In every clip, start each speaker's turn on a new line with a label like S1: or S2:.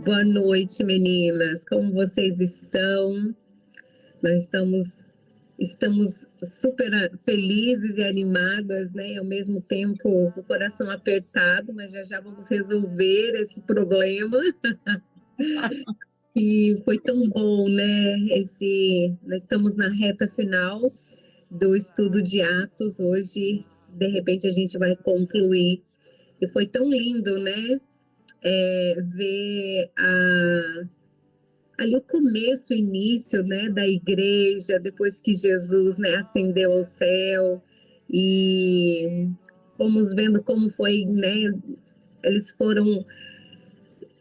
S1: Boa noite, meninas. Como vocês estão? Nós estamos super felizes e animadas, né? Ao mesmo tempo, o coração apertado, mas já já vamos resolver esse problema. E foi tão bom, né? Nós estamos na reta final do estudo de Atos. Hoje, de repente, a gente vai concluir. E foi tão lindo, né? Ver ali o começo, o início, né, da igreja, depois que Jesus, né, ascendeu ao céu, e fomos vendo como foi, né, eles foram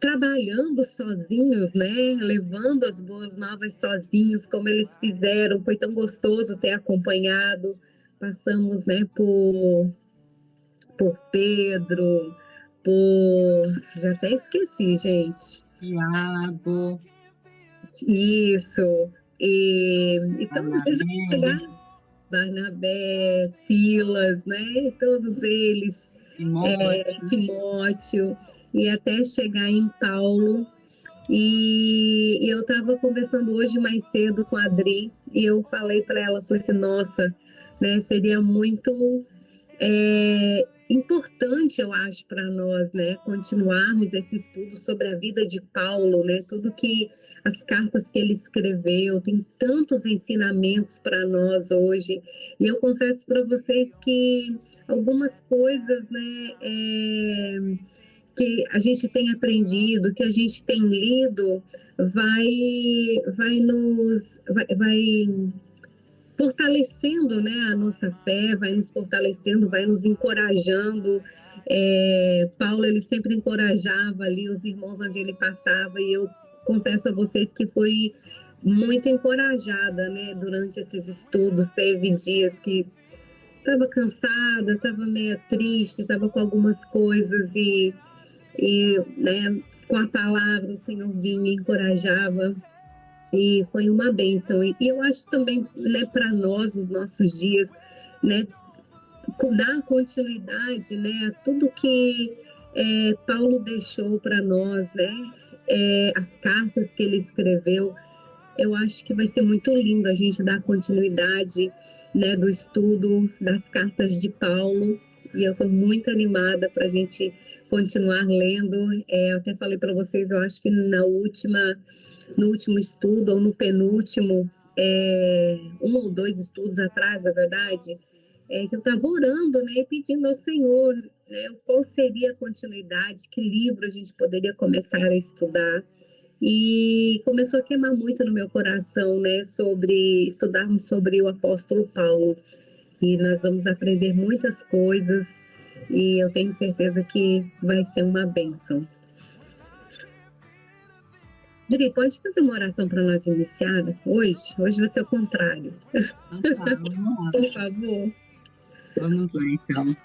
S1: trabalhando sozinhos, né, levando as boas novas sozinhos, como eles fizeram, foi tão gostoso ter acompanhado, passamos, né, por Pedro, já até esqueci, gente.
S2: Tiago.
S1: Isso. Então,
S2: Barnabé,
S1: Barnabé, Silas, né? Todos eles, Timóteo, e até chegar em Paulo. E eu estava conversando hoje mais cedo com a Adri, e eu falei para ela, falei assim, nossa, né, seria muito importante, eu acho, para nós, né, continuarmos esse estudo sobre a vida de Paulo, né, tudo que as cartas que ele escreveu, tem tantos ensinamentos para nós hoje. E eu confesso para vocês que algumas coisas, né, que a gente tem aprendido, que a gente tem lido, vai fortalecendo, né, a nossa fé, vai nos fortalecendo, vai nos encorajando. Paulo, ele sempre encorajava ali os irmãos onde ele passava, e eu confesso a vocês que fui muito encorajada, né, durante esses estudos. Teve dias que estava cansada, estava meio triste, estava com algumas coisas, né, com a palavra o Senhor vinha e encorajava, e foi uma bênção. E eu acho também, né, para nós, os nossos dias, né, dar continuidade, né, a tudo que Paulo deixou para nós, né, as cartas que ele escreveu. Eu acho que vai ser muito lindo a gente dar continuidade, né, do estudo das cartas de Paulo, e eu estou muito animada para a gente continuar lendo. Eu até falei para vocês, eu acho que no último estudo, ou no penúltimo, um ou dois estudos atrás, na verdade, que eu estava orando, né, e pedindo ao Senhor, né, qual seria a continuidade, que livro a gente poderia começar a estudar. E começou a queimar muito no meu coração, né, sobre estudarmos sobre o apóstolo Paulo. E nós vamos aprender muitas coisas, e eu tenho certeza que vai ser uma bênção. Dri, pode fazer uma oração para nós iniciar hoje? Hoje vai ser o contrário. Por favor.
S2: Vamos lá, então.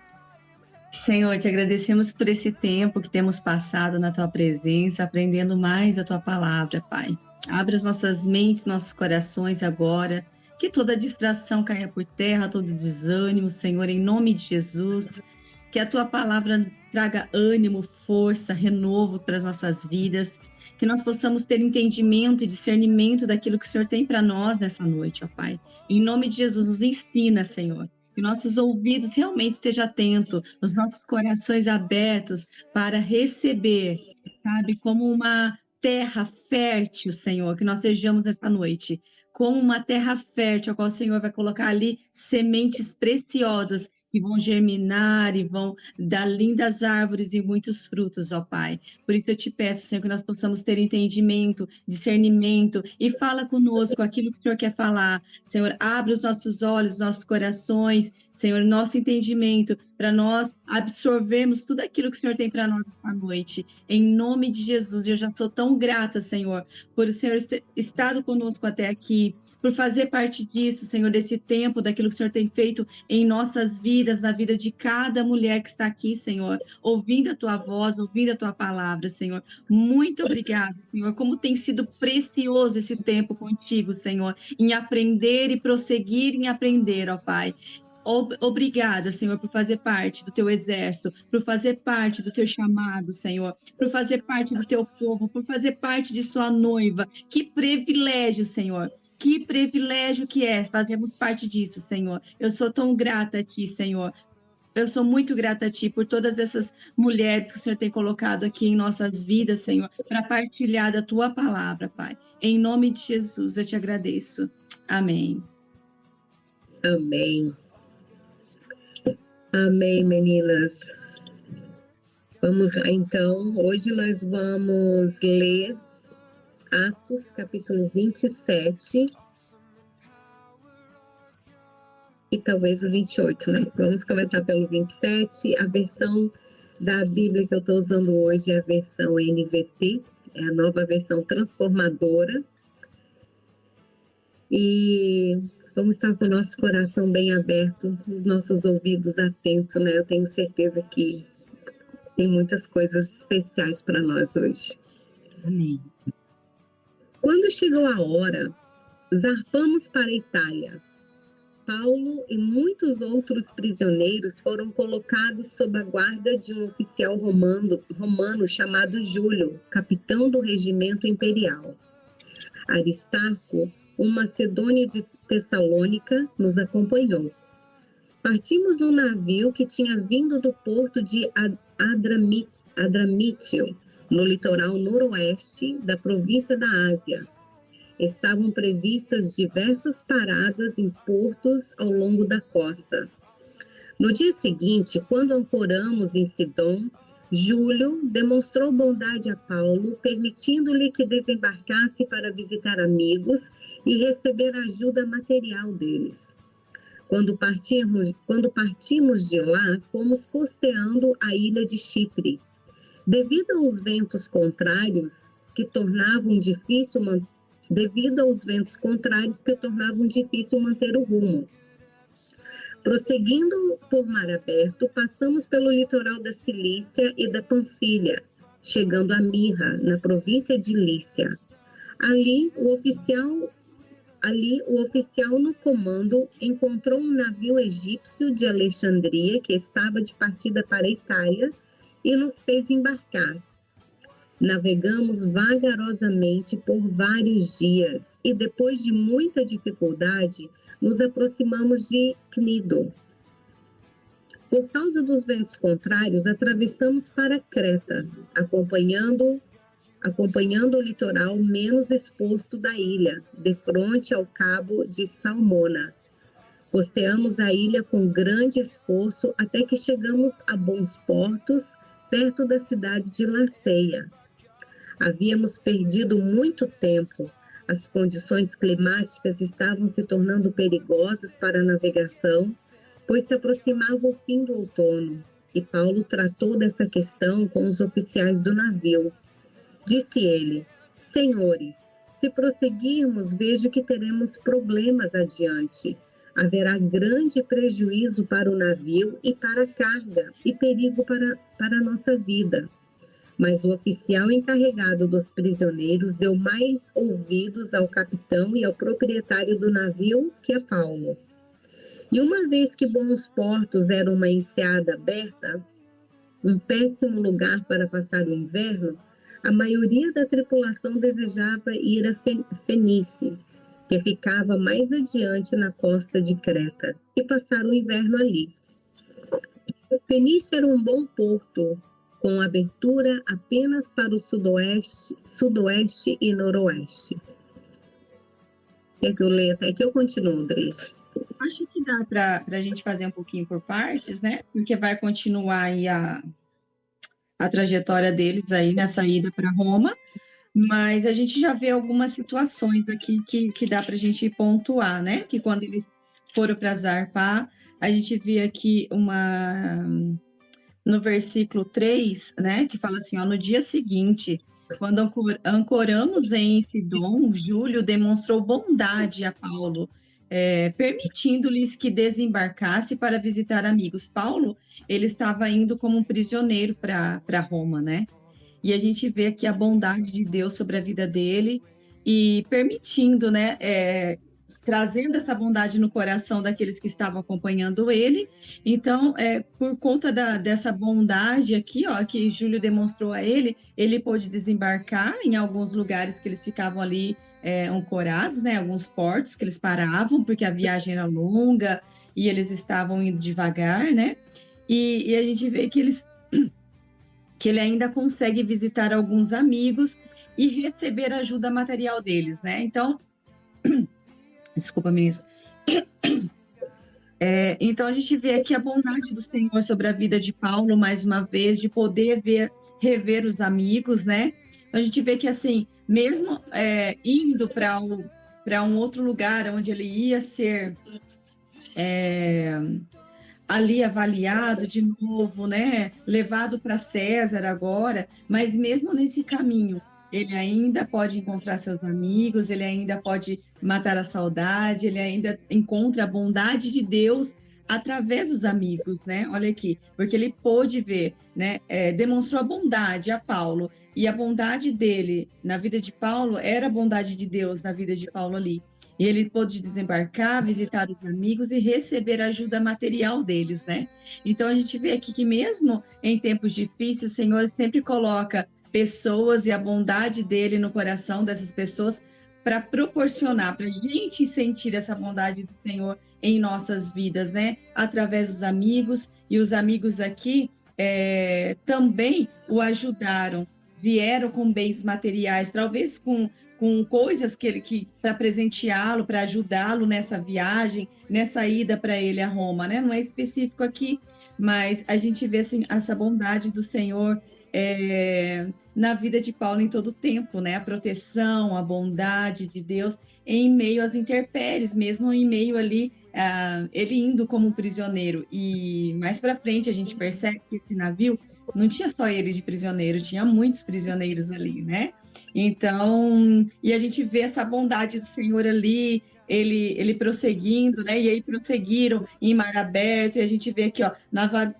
S2: Senhor, te agradecemos por esse tempo que temos passado na tua presença, aprendendo mais da tua palavra, Pai. Abre as nossas mentes, nossos corações agora, que toda distração caia por terra, todo desânimo, Senhor, em nome de Jesus. Que a tua palavra traga ânimo, força, renovo para as nossas vidas, que nós possamos ter entendimento e discernimento daquilo que o Senhor tem para nós nessa noite, ó Pai. Em nome de Jesus, nos ensina, Senhor. Que nossos ouvidos realmente estejam atentos, os nossos corações abertos para receber, sabe, como uma terra fértil, Senhor, que nós sejamos nessa noite, como uma terra fértil, a qual o Senhor vai colocar ali sementes preciosas que vão germinar e vão dar lindas árvores e muitos frutos, ó Pai. Por isso eu te peço, Senhor, que nós possamos ter entendimento, discernimento, e fala conosco aquilo que o Senhor quer falar. Senhor, abre os nossos olhos, nossos corações, Senhor, nosso entendimento, para nós absorvermos tudo aquilo que o Senhor tem para nós esta noite. Em nome de Jesus, eu já sou tão grata, Senhor, por o Senhor ter estado conosco até aqui, por fazer parte disso, Senhor, desse tempo, daquilo que o Senhor tem feito em nossas vidas, na vida de cada mulher que está aqui, Senhor, ouvindo a Tua voz, ouvindo a Tua palavra, Senhor. Muito obrigada, Senhor, como tem sido precioso esse tempo contigo, Senhor, em aprender e prosseguir em aprender, ó Pai. Obrigada, Senhor, por fazer parte do teu exército, por fazer parte do teu chamado, Senhor, por fazer parte do teu povo, por fazer parte de sua noiva. Que privilégio, Senhor. Que privilégio que é fazermos parte disso, Senhor. Eu sou tão grata a Ti, Senhor. Eu sou muito grata a Ti por todas essas mulheres que o Senhor tem colocado aqui em nossas vidas, Senhor, para partilhar da Tua palavra, Pai. Em nome de Jesus, eu te agradeço. Amém.
S1: Amém. Amém, meninas. Vamos lá, então. Hoje nós vamos ler Atos, capítulo 27 e talvez o 28, né? Vamos começar pelo 27. A versão da Bíblia que eu estou usando hoje é a versão NVT, é a nova versão transformadora. E vamos estar com o nosso coração bem aberto, os nossos ouvidos atentos, né? Eu tenho certeza que tem muitas coisas especiais para nós hoje.
S2: Amém.
S1: Quando chegou a hora, zarpamos para a Itália. Paulo e muitos outros prisioneiros foram colocados sob a guarda de um oficial romano chamado Júlio, capitão do regimento imperial. Aristarco, um macedônio de Tessalônica, nos acompanhou. Partimos num navio que tinha vindo do porto de Adramítio, no litoral noroeste da província da Ásia. Estavam previstas diversas paradas em portos ao longo da costa. No dia seguinte, quando ancoramos em Sidom, Júlio demonstrou bondade a Paulo, permitindo-lhe que desembarcasse para visitar amigos e receber ajuda material deles. Quando partimos de lá, fomos costeando a ilha de Chipre. Devido aos ventos contrários que tornavam difícil manter o rumo. Prosseguindo por mar aberto, passamos pelo litoral da Cilícia e da Panfilha, chegando a Mirra, na província de Lícia. Ali, o oficial no comando encontrou um navio egípcio de Alexandria que estava de partida para a Itália e nos fez embarcar. Navegamos vagarosamente por vários dias e, depois de muita dificuldade, nos aproximamos de Cnido. Por causa dos ventos contrários, atravessamos para Creta, acompanhando o litoral menos exposto da ilha, de frente ao cabo de Salmona. Costeamos a ilha com grande esforço até que chegamos a bons portos, perto da cidade de Laceia. Havíamos perdido muito tempo. As condições climáticas estavam se tornando perigosas para a navegação, pois se aproximava o fim do outono, e Paulo tratou dessa questão com os oficiais do navio. Disse ele: Senhores, se prosseguirmos, vejo que teremos problemas adiante. Haverá grande prejuízo para o navio e para a carga, e perigo para a nossa vida. Mas o oficial encarregado dos prisioneiros deu mais ouvidos ao capitão e ao proprietário do navio que a Paulo. E uma vez que bons portos eram uma enseada aberta, um péssimo lugar para passar o inverno, a maioria da tripulação desejava ir a Fenícia, que ficava mais adiante na costa de Creta, e passar o inverno ali. Fenícia era um bom porto, com abertura apenas para o sudoeste e noroeste. Quer que eu leia até que eu continuo, André?
S2: Acho que dá para a gente fazer um pouquinho por partes, né? Porque vai continuar aí a trajetória deles aí nessa ida para Roma, mas a gente já vê algumas situações aqui que dá para a gente pontuar, né? Que quando eles foram para zarpar, a gente vê aqui no versículo 3, né, que fala assim, ó, no dia seguinte, quando ancoramos em Sidom, Júlio demonstrou bondade a Paulo, permitindo-lhes que desembarcasse para visitar amigos. Paulo, ele estava indo como um prisioneiro para Roma, né? E a gente vê aqui a bondade de Deus sobre a vida dele e permitindo, né, trazendo essa bondade no coração daqueles que estavam acompanhando ele. Então, por conta dessa bondade aqui, ó, que Júlio demonstrou a ele, ele pôde desembarcar em alguns lugares que eles ficavam ali ancorados, né? Alguns portos que eles paravam, porque a viagem era longa e eles estavam indo devagar, né? E a gente vê que ele ainda consegue visitar alguns amigos e receber ajuda material deles, né? Então, desculpa, meninas. Então, a gente vê aqui a bondade do Senhor sobre a vida de Paulo, mais uma vez, de poder rever os amigos, né? A gente vê que, assim, mesmo indo para um outro lugar onde ele ia ser ali avaliado de novo, né? Levado para César agora, mas mesmo nesse caminho, ele ainda pode encontrar seus amigos, ele ainda pode matar a saudade, ele ainda encontra a bondade de Deus através dos amigos, né? Olha aqui, porque ele pôde ver, né? Demonstrou a bondade a Paulo, e a bondade dele na vida de Paulo era a bondade de Deus na vida de Paulo ali. E ele pôde desembarcar, visitar os amigos e receber a ajuda material deles, né? Então a gente vê aqui que mesmo em tempos difíceis, o Senhor sempre coloca pessoas e a bondade dele no coração dessas pessoas para proporcionar, para a gente sentir essa bondade do Senhor em nossas vidas, né? Através dos amigos, e os amigos aqui também o ajudaram, vieram com bens materiais, talvez com coisas que para presenteá-lo, para ajudá-lo nessa viagem, nessa ida para ele a Roma, né? Não é específico aqui, mas a gente vê assim, essa bondade do Senhor na vida de Paulo em todo o tempo, né? A proteção, a bondade de Deus em meio às intempéries, mesmo em meio ali, ele indo como um prisioneiro. E mais para frente a gente percebe que esse navio não tinha só ele de prisioneiro, tinha muitos prisioneiros ali, né? Então, e a gente vê essa bondade do Senhor ali, ele prosseguindo, né? E aí prosseguiram em mar aberto, e a gente vê aqui, ó,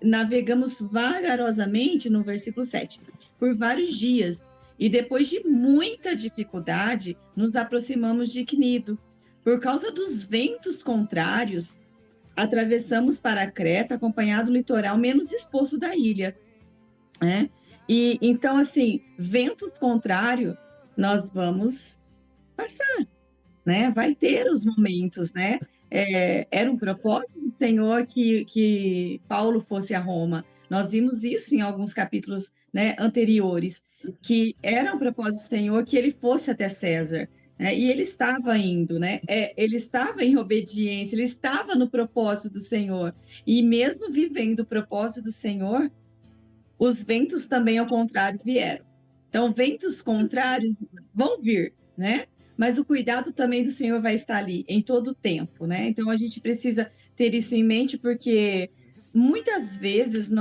S2: navegamos vagarosamente, no versículo 7, por vários dias, e depois de muita dificuldade, nos aproximamos de Cnido. Por causa dos ventos contrários, atravessamos para Creta, acompanhado do litoral menos exposto da ilha, né? E então, assim, vento contrário, nós vamos passar, né? Vai ter os momentos, né? Era um propósito do Senhor que Paulo fosse a Roma. Nós vimos isso em alguns capítulos, né, anteriores, que era um propósito do Senhor que ele fosse até César, né? E ele estava indo, né? Ele estava em obediência, ele estava no propósito do Senhor. E mesmo vivendo o propósito do Senhor, os ventos também, ao contrário, vieram. Então, ventos contrários vão vir, né? Mas o cuidado também do Senhor vai estar ali em todo o tempo, né? Então, a gente precisa ter isso em mente, porque muitas vezes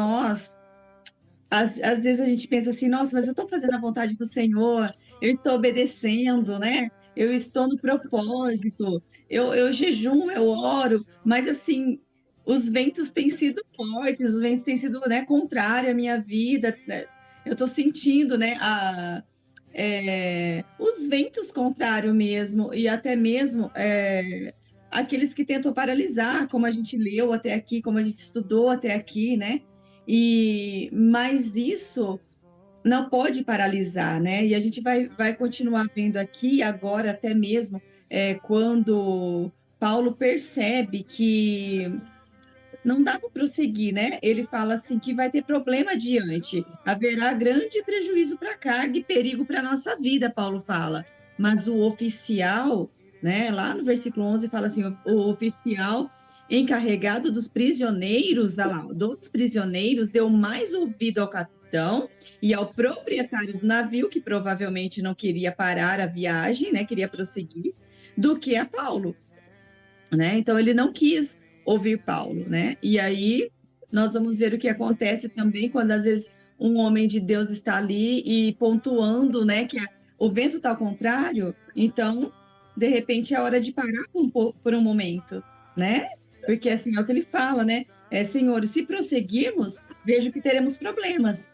S2: às vezes a gente pensa assim, nossa, mas eu estou fazendo a vontade do Senhor, eu estou obedecendo, né? Eu estou no propósito, eu jejum, eu oro, mas assim, os ventos têm sido fortes, os ventos têm sido, né, contrários à minha vida, né? Eu estou sentindo, né, os ventos contrários mesmo, e até mesmo aqueles que tentam paralisar, como a gente leu até aqui, como a gente estudou até aqui, né? Mas isso não pode paralisar, né? E a gente vai continuar vendo aqui agora, até mesmo quando Paulo percebe que não dá para prosseguir, né? Ele fala assim que vai ter problema adiante, haverá grande prejuízo para a carga e perigo para a nossa vida, Paulo fala. Mas o oficial, né? Lá no versículo 11 fala assim, o oficial encarregado dos prisioneiros, dos prisioneiros, deu mais ouvido ao capitão e ao proprietário do navio, que provavelmente não queria parar a viagem, né? Queria prosseguir, do que a Paulo, né? Então ele não quis ouvir Paulo, né? E aí nós vamos ver o que acontece também quando às vezes um homem de Deus está ali e pontuando, né, que o vento está ao contrário, então de repente é hora de parar por um momento, né? Porque assim é o que ele fala, né? Senhor, se prosseguirmos, vejo que teremos problemas.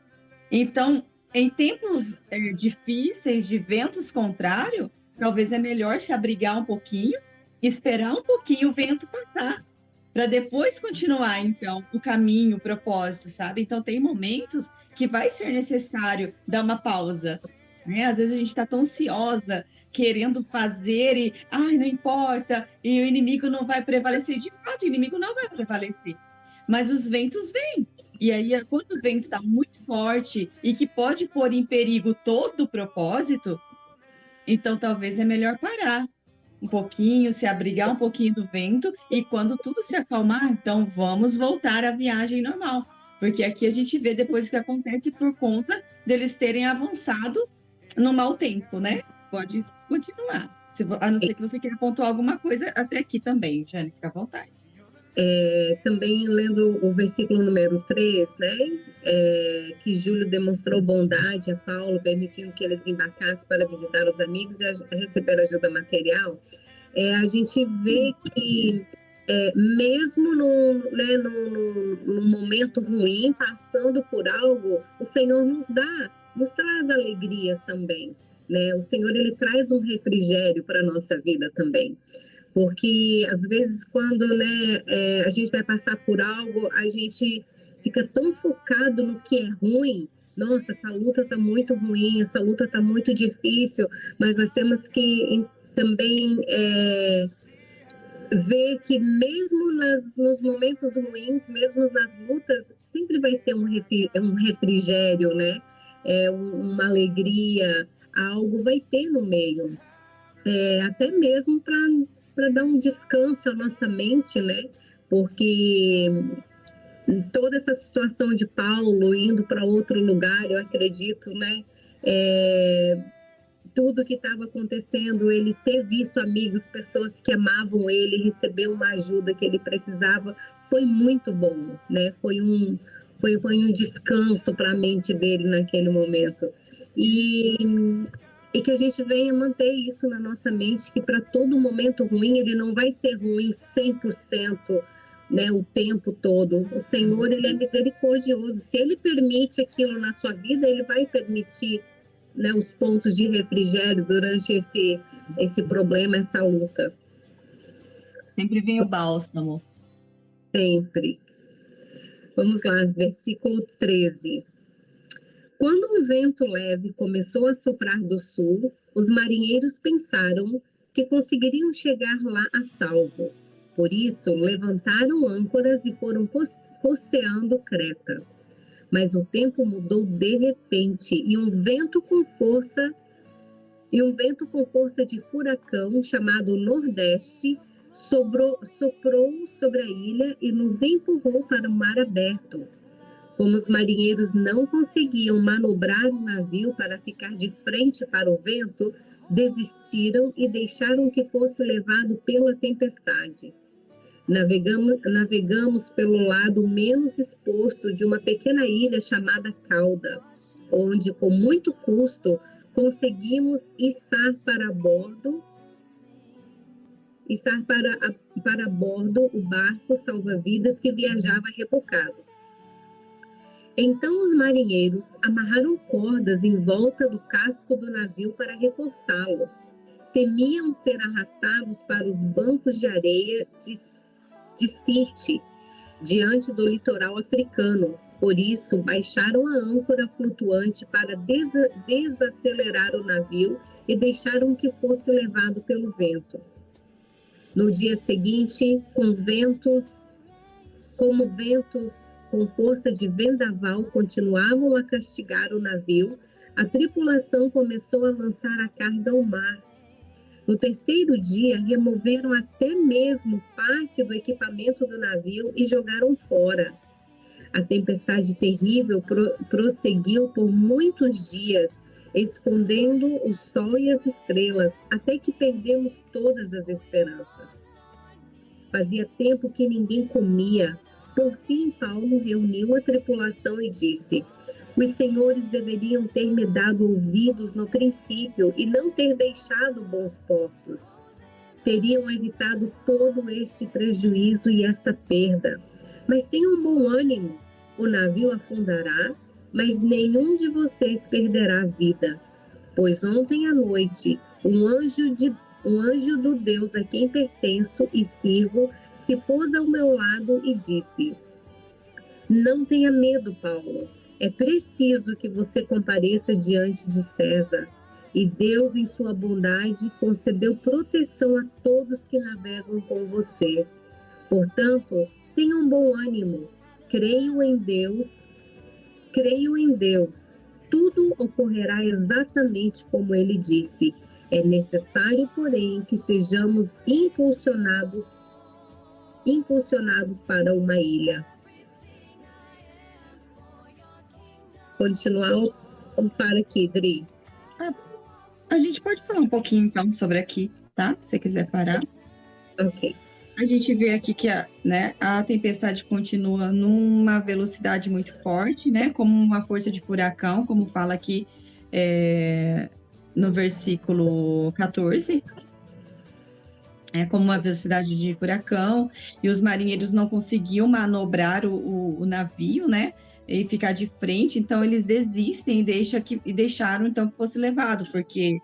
S2: Então, em tempos difíceis, de ventos contrários, talvez é melhor se abrigar um pouquinho, esperar um pouquinho o vento passar, para depois continuar, então, o caminho, o propósito, sabe? Então, tem momentos que vai ser necessário dar uma pausa, né? Às vezes a gente está tão ansiosa, querendo fazer e, ai, não importa, e o inimigo não vai prevalecer. De fato, o inimigo não vai prevalecer. Mas os ventos vêm. E aí, quando o vento está muito forte e que pode pôr em perigo todo o propósito, então talvez é melhor parar um pouquinho, se abrigar um pouquinho do vento, e quando tudo se acalmar, então vamos voltar à viagem normal. Porque aqui a gente vê depois o que acontece por conta deles terem avançado no mau tempo, né? Pode continuar. A não ser que você queira pontuar alguma coisa até aqui também, Jane, fica à vontade.
S1: Também lendo o versículo número 3, né? Que Júlio demonstrou bondade a Paulo, permitindo que ele desembarcasse para visitar os amigos e receber ajuda material. A gente vê que mesmo no momento ruim, passando por algo, o Senhor nos traz alegrias também, né? O Senhor, ele traz um refrigério para a nossa vida também. Porque, às vezes, quando a gente vai passar por algo, a gente fica tão focado no que é ruim. Nossa, essa luta está muito ruim, essa luta está muito difícil, mas nós temos que também ver que mesmo nos momentos ruins, mesmo nas lutas, sempre vai ter um refrigério, né? Uma alegria, algo vai ter no meio. Até mesmo para dar um descanso à nossa mente, né? Porque toda essa situação de Paulo indo para outro lugar, eu acredito, né? Tudo que estava acontecendo, ele ter visto amigos, pessoas que amavam ele, receber uma ajuda que ele precisava, foi muito bom, né? Foi um descanso para a mente dele naquele momento. E que a gente venha manter isso na nossa mente, que para todo momento ruim, ele não vai ser ruim 100%, né, o tempo todo. O Senhor, ele é misericordioso. Se ele permite aquilo na sua vida, ele vai permitir, né, os pontos de refrigério durante esse problema, essa luta.
S2: Sempre vem o bálsamo.
S1: Sempre. Vamos lá, versículo 13. Quando um vento leve começou a soprar do sul, os marinheiros pensaram que conseguiriam chegar lá a salvo. Por isso, levantaram âncoras e foram costeando Creta. Mas o tempo mudou de repente e um vento com força de furacão chamado Nordeste soprou sobre a ilha e nos empurrou para o mar aberto. Como os marinheiros não conseguiam manobrar o navio para ficar de frente para o vento, desistiram e deixaram que fosse levado pela tempestade. Navegamos pelo lado menos exposto de uma pequena ilha chamada Cauda, onde, com muito custo, conseguimos içar para bordo o barco salva-vidas que viajava rebocado. Então os marinheiros amarraram cordas em volta do casco do navio para reforçá-lo. Temiam ser arrastados para os bancos de areia de Sirte, diante do litoral africano. Por isso, baixaram a âncora flutuante para desacelerar o navio e deixaram que fosse levado pelo vento. No dia seguinte, como ventos com força de vendaval continuavam a castigar o navio, a tripulação começou a lançar a carga ao mar. No terceiro dia, removeram até mesmo parte do equipamento do navio e jogaram fora. A tempestade terrível prosseguiu por muitos dias, escondendo o sol e as estrelas, até que perdemos todas as esperanças. Fazia tempo que ninguém comia. Por fim, Paulo reuniu a tripulação e disse: os senhores deveriam ter me dado ouvidos no princípio e não ter deixado bons portos. Teriam evitado todo este prejuízo e esta perda. Mas tenham bom ânimo, o navio afundará, mas nenhum de vocês perderá a vida. Pois ontem à noite, um anjo o anjo do Deus a quem pertenço e sirvo se pôs ao meu lado e disse: Não tenha medo, Paulo. É preciso que você compareça diante de César. E Deus, em sua bondade, concedeu proteção a todos que navegam com você. Portanto, tenham bom ânimo. Creio em Deus. Creio em Deus. Tudo ocorrerá exatamente como ele disse. É necessário, porém, que sejamos impulsionados para uma ilha. Continuar ou para aqui, Dri?
S2: A gente pode falar um pouquinho, então, sobre aqui, tá? Se você quiser parar.
S1: Ok.
S2: A gente vê aqui que a tempestade continua numa velocidade muito forte, né? Como uma força de furacão, como fala aqui no versículo 14. Como uma velocidade de furacão, e os marinheiros não conseguiam manobrar o navio, né? E ficar de frente, então eles desistem e deixaram então que fosse levado, porque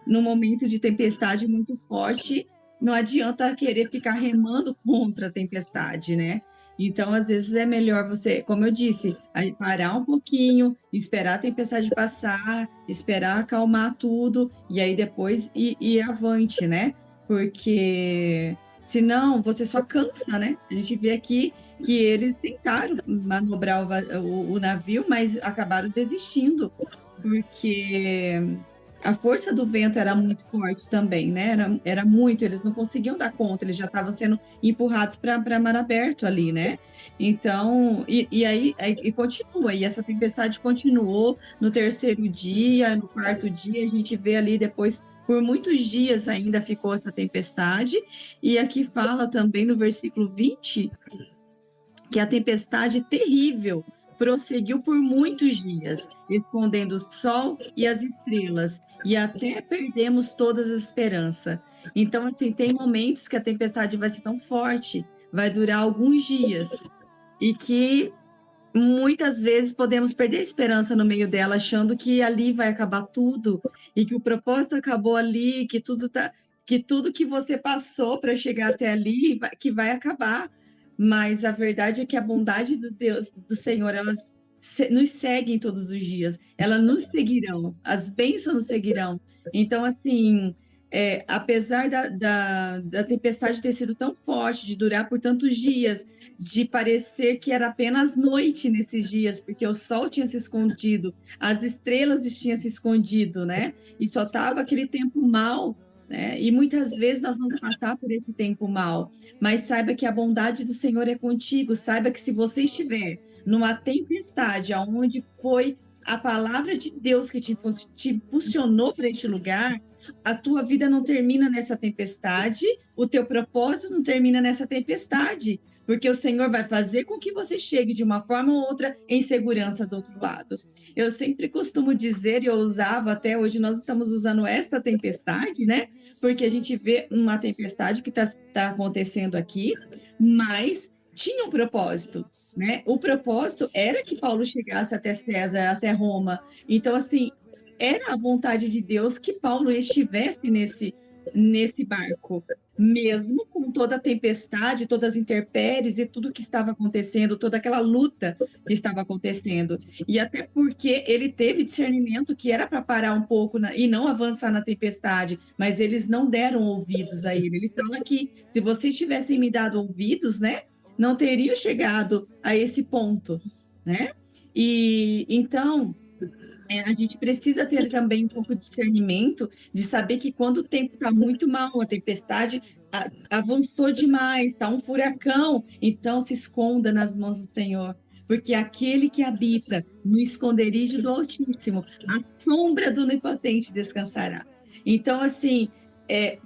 S2: no momento de tempestade muito forte, não adianta querer ficar remando contra a tempestade, né? Então, às vezes é melhor você, como eu disse, parar um pouquinho, esperar a tempestade passar, esperar acalmar tudo, e aí depois ir avante, né? Porque senão você só cansa, né? A gente vê aqui que eles tentaram manobrar o navio, mas acabaram desistindo, porque a força do vento era muito forte também, né? Era muito, eles não conseguiam dar conta, eles já estavam sendo empurrados para mar aberto ali, né? Então, aí continua, e essa tempestade continuou no terceiro dia, no quarto dia, a gente vê ali depois, por muitos dias ainda ficou essa tempestade, e aqui fala também no versículo 20, que a tempestade terrível prosseguiu por muitos dias, escondendo o sol e as estrelas, e até perdemos todas as esperanças. Então, assim, tem momentos que a tempestade vai ser tão forte, vai durar alguns dias, e que muitas vezes podemos perder a esperança no meio dela, achando que ali vai acabar tudo, e que o propósito acabou ali, que tudo que você passou para chegar até ali, que vai acabar. Mas a verdade é que a bondade do Senhor, ela nos segue todos os dias, ela nos seguirão, as bênçãos nos seguirão. Então, assim, apesar da tempestade ter sido tão forte, de durar por tantos dias, de parecer que era apenas noite nesses dias, porque o sol tinha se escondido, as estrelas tinham se escondido, né? E só estava aquele tempo mau, né? E muitas vezes nós vamos passar por esse tempo mau, mas saiba que a bondade do Senhor é contigo, saiba que se você estiver numa tempestade, aonde foi a palavra de Deus que te impulsionou para este lugar, a tua vida não termina nessa tempestade, o teu propósito não termina nessa tempestade, porque o Senhor vai fazer com que você chegue de uma forma ou outra em segurança do outro lado. Eu sempre costumo dizer, e eu usava até hoje, nós estamos usando esta tempestade, né? Porque a gente vê uma tempestade que está acontecendo aqui, mas tinha um propósito, né? O propósito era que Paulo chegasse até César, até Roma. Então, assim, era a vontade de Deus que Paulo estivesse nesse barco, mesmo com toda a tempestade, todas as intempéries e tudo que estava acontecendo, toda aquela luta que estava acontecendo. E até porque ele teve discernimento que era para parar um pouco e não avançar na tempestade, mas eles não deram ouvidos a ele. Ele fala que se vocês tivessem me dado ouvidos, né, não teria chegado a esse ponto, né? E então a gente precisa ter também um pouco de discernimento, de saber que quando o tempo está muito mal, a tempestade avançou demais, está um furacão, então se esconda nas mãos do Senhor, porque aquele que habita no esconderijo do Altíssimo, a sombra do Onipotente descansará. Então, assim,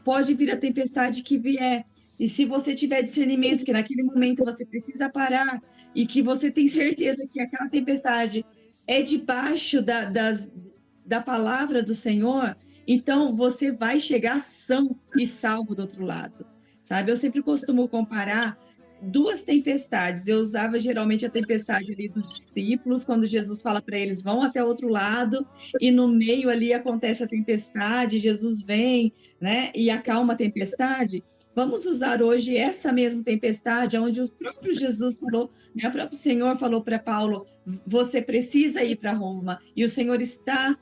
S2: pode vir a tempestade que vier, e se você tiver discernimento que naquele momento você precisa parar, e que você tem certeza que aquela tempestade é debaixo da palavra do Senhor, então você vai chegar são e salvo do outro lado, sabe? Eu sempre costumo comparar duas tempestades. Eu usava geralmente a tempestade ali dos discípulos, quando Jesus fala para eles, vão até outro lado, e no meio ali acontece a tempestade, Jesus vem, né, e acalma a tempestade. Vamos usar hoje essa mesma tempestade, onde o próprio Jesus falou, né, o próprio Senhor falou para Paulo, você precisa ir para Roma, e o Senhor está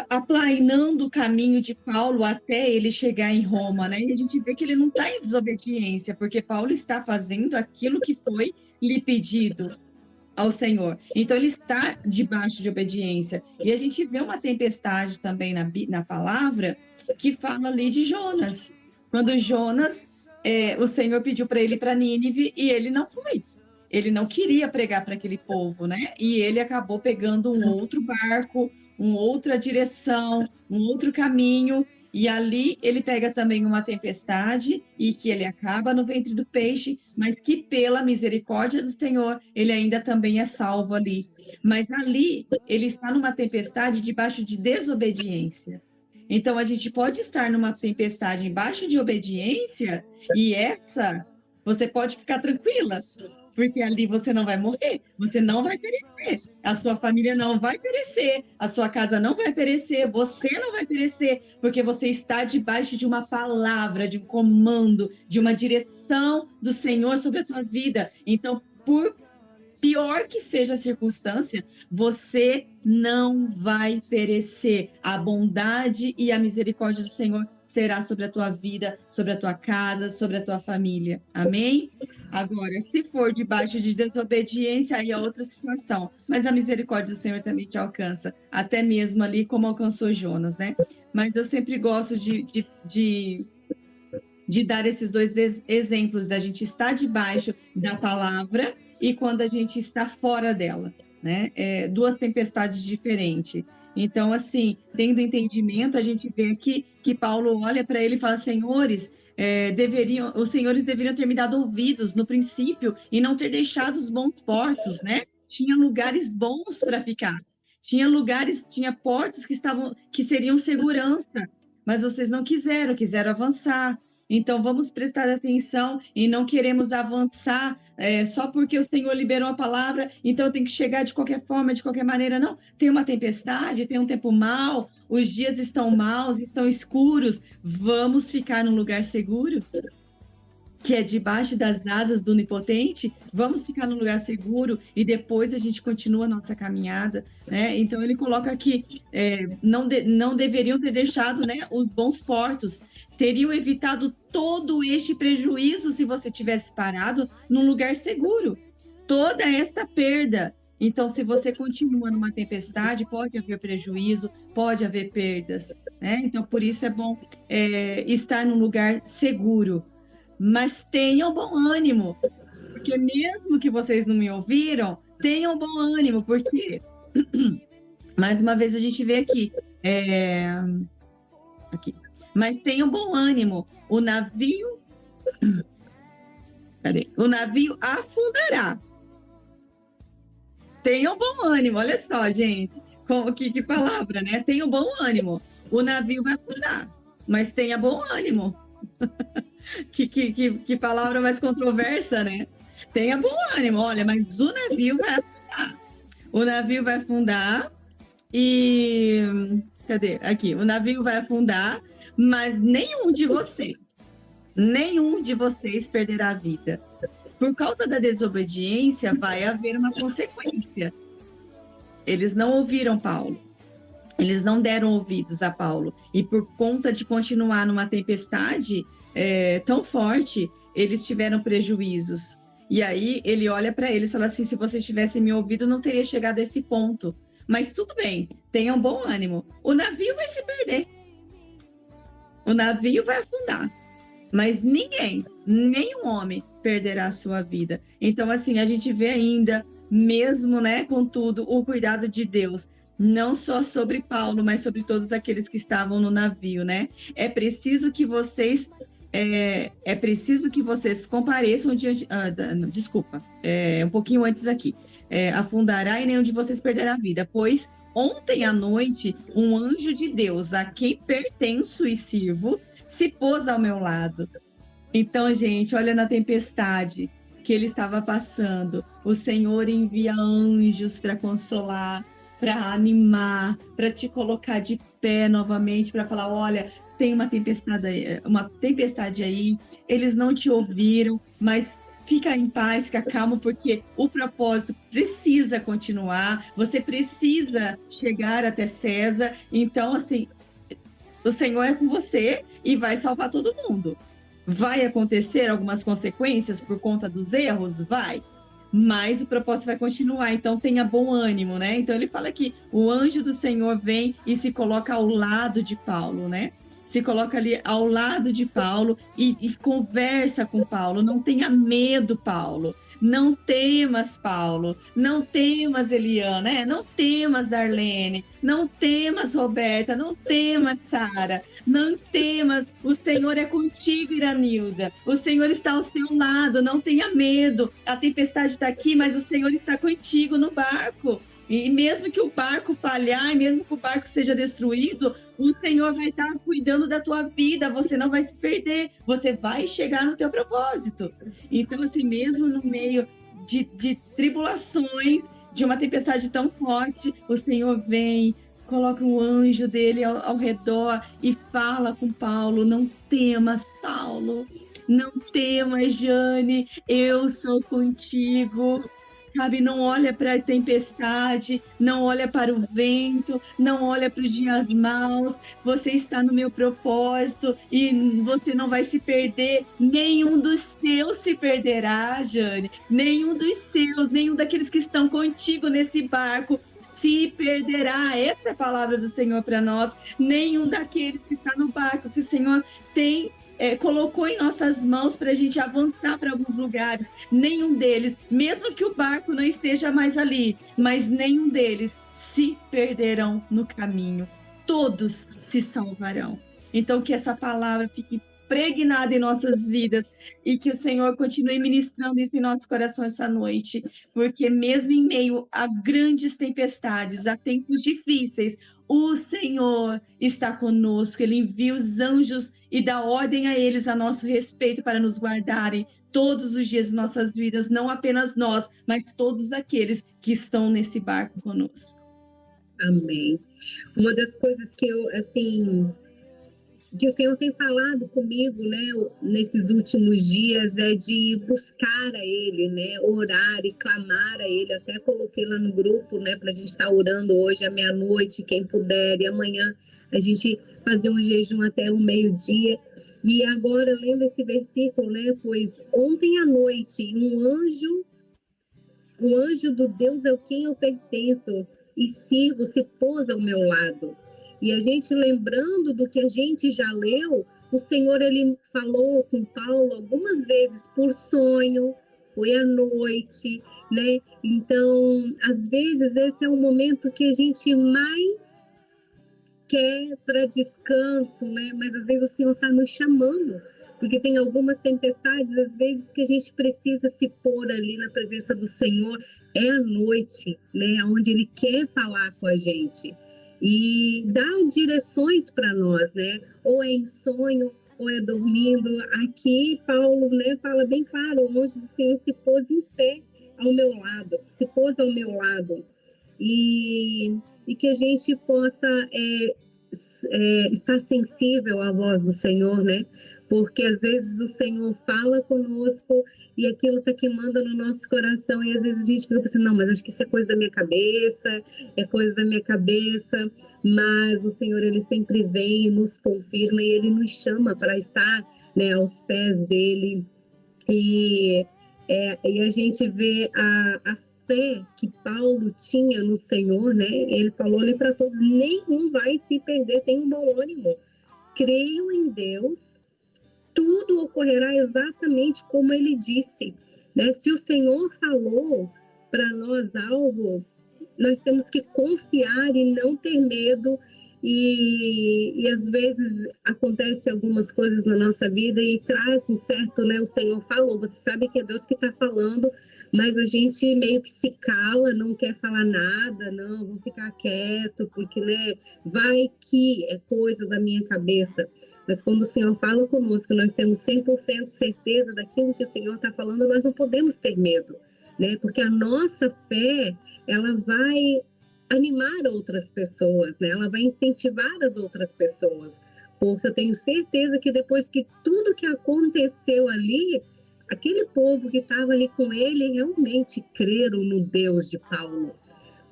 S2: aplainando o caminho de Paulo até ele chegar em Roma, né? E a gente vê que ele não está em desobediência, porque Paulo está fazendo aquilo que foi lhe pedido ao Senhor. Então, ele está debaixo de obediência. E a gente vê uma tempestade também na palavra que fala ali de Jonas. Quando Jonas, o Senhor pediu para ele ir para Nínive e ele não foi. Ele não queria pregar para aquele povo, né? E ele acabou pegando um outro barco, uma outra direção, um outro caminho, e ali ele pega também uma tempestade e que ele acaba no ventre do peixe, mas que pela misericórdia do Senhor, ele ainda também é salvo ali. Mas ali ele está numa tempestade debaixo de desobediência. Então a gente pode estar numa tempestade embaixo de obediência e essa você pode ficar tranquila, porque ali você não vai morrer, você não vai perecer, a sua família não vai perecer, a sua casa não vai perecer, você não vai perecer, porque você está debaixo de uma palavra, de um comando, de uma direção do Senhor sobre a sua vida. Então, por pior que seja a circunstância, você não vai perecer. A bondade e a misericórdia do Senhor será sobre a tua vida, sobre a tua casa, sobre a tua família. Amém? Agora, se for debaixo de desobediência, aí é outra situação. Mas a misericórdia do Senhor também te alcança, até mesmo ali como alcançou Jonas, né? Mas eu sempre gosto de dar esses dois exemplos, da gente estar debaixo da palavra e quando a gente está fora dela, né? Duas tempestades diferentes. Então, assim, tendo entendimento, a gente vê aqui que Paulo olha para ele e fala, senhores, os senhores deveriam ter me dado ouvidos no princípio e não ter deixado os bons portos, né? Tinha lugares bons para ficar. Tinha lugares, tinha portos que seriam segurança, mas vocês não quiseram avançar. Então, vamos prestar atenção e não queremos avançar só porque o Senhor liberou a palavra, então eu tenho que chegar de qualquer forma, de qualquer maneira. Não, tem uma tempestade, tem um tempo mau, os dias estão maus, estão escuros. Vamos ficar num lugar seguro, que é debaixo das asas do Onipotente. Vamos ficar num lugar seguro e depois a gente continua a nossa caminhada, né? Então, ele coloca aqui, não deveriam ter deixado, né, os bons portos, teriam evitado todo este prejuízo se você tivesse parado num lugar seguro. Toda esta perda. Então, se você continua numa tempestade, pode haver prejuízo, pode haver perdas, né? Então, por isso é bom estar num lugar seguro. Mas tenham bom ânimo, porque mesmo que vocês não me ouviram, tenham bom ânimo, porque, mais uma vez a gente vê aqui, mas tenham bom ânimo, o navio afundará. Tenham bom ânimo, olha só, gente, que palavra, né? Tenham bom ânimo, o navio vai afundar, mas tenha bom ânimo. Que palavra mais controversa, né? Tenha bom ânimo, olha, mas o navio vai afundar. O navio vai afundar e... Cadê? Aqui. O navio vai afundar, mas nenhum de vocês perderá a vida. Por causa da desobediência, vai haver uma consequência. Eles não ouviram Paulo. Eles não deram ouvidos a Paulo. E por conta de continuar numa tempestade tão forte, eles tiveram prejuízos. E aí ele olha para eles e fala assim, se vocês tivessem me ouvido, não teria chegado a esse ponto. Mas tudo bem, tenham bom ânimo. O navio vai se perder. O navio vai afundar. Mas nenhum homem perderá a sua vida. Então, assim, a gente vê ainda, mesmo, né, com tudo, o cuidado de Deus, não só sobre Paulo, mas sobre todos aqueles que estavam no navio, né? É preciso que vocês compareçam diante... um pouquinho antes aqui. Afundará e nenhum de vocês perderá a vida, pois ontem à noite um anjo de Deus, a quem pertenço e sirvo, se pôs ao meu lado. Então, gente, olha na tempestade que ele estava passando. O Senhor envia anjos para consolar, para animar, para te colocar de pé novamente, para falar: olha, tem uma tempestade aí, eles não te ouviram, mas fica em paz, fica calmo, porque o propósito precisa continuar, você precisa chegar até César. Então, assim, o Senhor é com você e vai salvar todo mundo. Vai acontecer algumas consequências por conta dos erros? Vai. Mas o propósito vai continuar, então tenha bom ânimo, né? Então ele fala que o anjo do Senhor vem e se coloca ao lado de Paulo, né? Se coloca ali ao lado de Paulo e conversa com Paulo. Não tenha medo, Paulo. Não temas, Paulo. Não temas, Eliana, né? Não temas, Darlene. Não temas, Roberta. Não temas, Sara. Não temas, o Senhor é contigo, Iranilda. O Senhor está ao seu lado, não tenha medo. A tempestade está aqui, mas o Senhor está contigo no barco. E mesmo que o barco falhar, e mesmo que o barco seja destruído, o Senhor vai estar cuidando da tua vida, você não vai se perder, você vai chegar no teu propósito. Então, assim, mesmo no meio de tribulações, de uma tempestade tão forte, o Senhor vem, coloca um anjo dele ao redor e fala com Paulo: não temas, Paulo, não temas, Jane, eu sou contigo. Sabe, não olha para a tempestade, não olha para o vento, não olha para os dias maus. Você está no meu propósito e você não vai se perder. Nenhum dos seus se perderá, Jane. Nenhum dos seus, nenhum daqueles que estão contigo nesse barco se perderá. Essa é a palavra do Senhor para nós. Nenhum daqueles que está no barco que o Senhor tem colocou em nossas mãos para a gente avançar para alguns lugares, nenhum deles, mesmo que o barco não esteja mais ali, mas nenhum deles se perderão no caminho. Todos se salvarão. Então, que essa palavra fique pregnada em nossas vidas e que o Senhor continue ministrando isso em nossos corações essa noite, porque mesmo em meio a grandes tempestades, a tempos difíceis, o Senhor está conosco, Ele envia os anjos e dá ordem a eles a nosso respeito para nos guardarem todos os dias de nossas vidas, não apenas nós, mas todos aqueles que estão nesse barco conosco.
S1: Amém. Uma das coisas que eu, assim, que o Senhor tem falado comigo, né, nesses últimos dias, é de buscar a Ele, né, orar e clamar a Ele. Até coloquei lá no grupo, né, para a gente estar orando hoje à meia-noite, quem puder, e amanhã a gente fazer um jejum até o meio-dia. E agora, lendo esse versículo, né, pois ontem à noite um anjo do Deus a quem eu pertenço e sirvo se pôs ao meu lado. E a gente lembrando do que a gente já leu, o Senhor ele falou com Paulo algumas vezes por sonho, foi à noite, né? Então, às vezes esse é o momento que a gente mais quer para descanso, né? Mas às vezes o Senhor está nos chamando, porque tem algumas tempestades, às vezes, que a gente precisa se pôr ali na presença do Senhor, é à noite, né? Onde Ele quer falar com a gente e dar direções para nós, né? Ou é em sonho, ou é dormindo. Aqui, Paulo, né, fala bem claro: o anjo do Senhor se pôs em pé ao meu lado, se pôs ao meu lado. E que a gente possa estar sensível à voz do Senhor, né? Porque às vezes o Senhor fala conosco e aquilo está queimando no nosso coração e às vezes a gente fica pensando: não, mas acho que isso é coisa da minha cabeça, é coisa da minha cabeça. Mas o Senhor, Ele sempre vem e nos confirma e Ele nos chama para estar, né, aos pés dEle. E a gente vê a fé que Paulo tinha no Senhor, né? Ele falou ali para todos: nenhum vai se perder, tem um bom ânimo. Creio em Deus, tudo ocorrerá exatamente como Ele disse, né? Se o Senhor falou para nós algo, nós temos que confiar e não ter medo. E às vezes acontece algumas coisas na nossa vida e traz um certo, né? O Senhor falou, você sabe que é Deus que está falando, mas a gente meio que se cala, não quer falar nada, não, vou ficar quieto, porque, né, vai que é coisa da minha cabeça. Mas quando o Senhor fala conosco, nós temos 100% certeza daquilo que o Senhor está falando, nós não podemos ter medo, né? Porque a nossa fé, ela vai animar outras pessoas, né? Ela vai incentivar as outras pessoas. Porque eu tenho certeza que depois que tudo que aconteceu ali, aquele povo que estava ali com ele realmente creram no Deus de Paulo.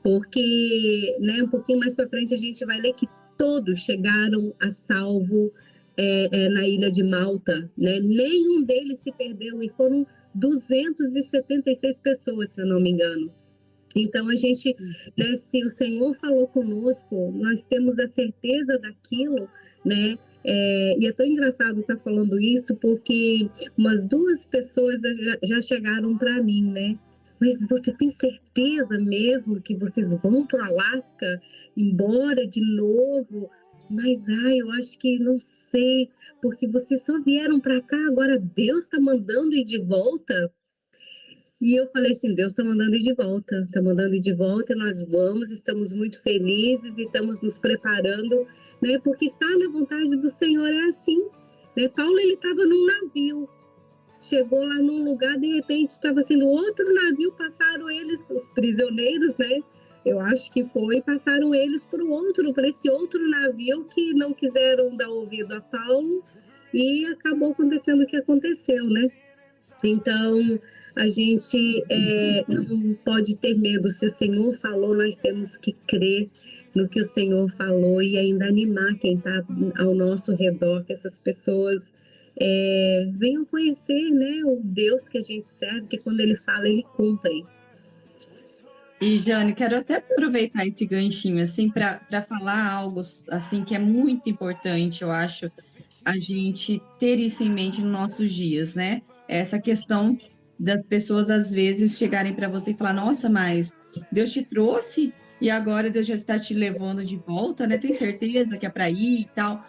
S1: Porque, né, um pouquinho mais para frente a gente vai ler que todos chegaram a salvo na ilha de Malta, né? Nenhum deles se perdeu e foram 276 pessoas, se eu não me engano. Então a gente, né, se o Senhor falou conosco, nós temos a certeza daquilo, né? E é tão engraçado estar falando isso porque umas duas pessoas já chegaram para mim, né? Mas você tem certeza mesmo que vocês vão para o Alasca, embora de novo? Mas, eu acho que não sei, porque vocês só vieram para cá, agora Deus está mandando ir de volta? E eu falei assim, Deus está mandando ir de volta, está mandando ir de volta, e nós vamos, estamos muito felizes e estamos nos preparando, né? Porque estar na vontade do Senhor é assim, né? Paulo, ele estava num navio, chegou lá num lugar, de repente estava sendo outro navio, passaram eles, os prisioneiros, né? Eu acho que foi, passaram eles para esse outro navio que não quiseram dar ouvido a Paulo e acabou acontecendo o que aconteceu, né? Então, a gente não pode ter medo. Se o Senhor falou, nós temos que crer no que o Senhor falou e ainda animar quem está ao nosso redor, que essas pessoas venham conhecer, né, o Deus que a gente serve, que quando Ele fala, Ele cumpre.
S2: E, Jane, quero até aproveitar esse ganchinho, assim, para falar algo, assim, que é muito importante, eu acho, a gente ter isso em mente nos nossos dias, né? Essa questão das pessoas, às vezes, chegarem para você e falar, nossa, mas Deus te trouxe e agora Deus já está te levando de volta, né? Tem certeza que é para ir e tal.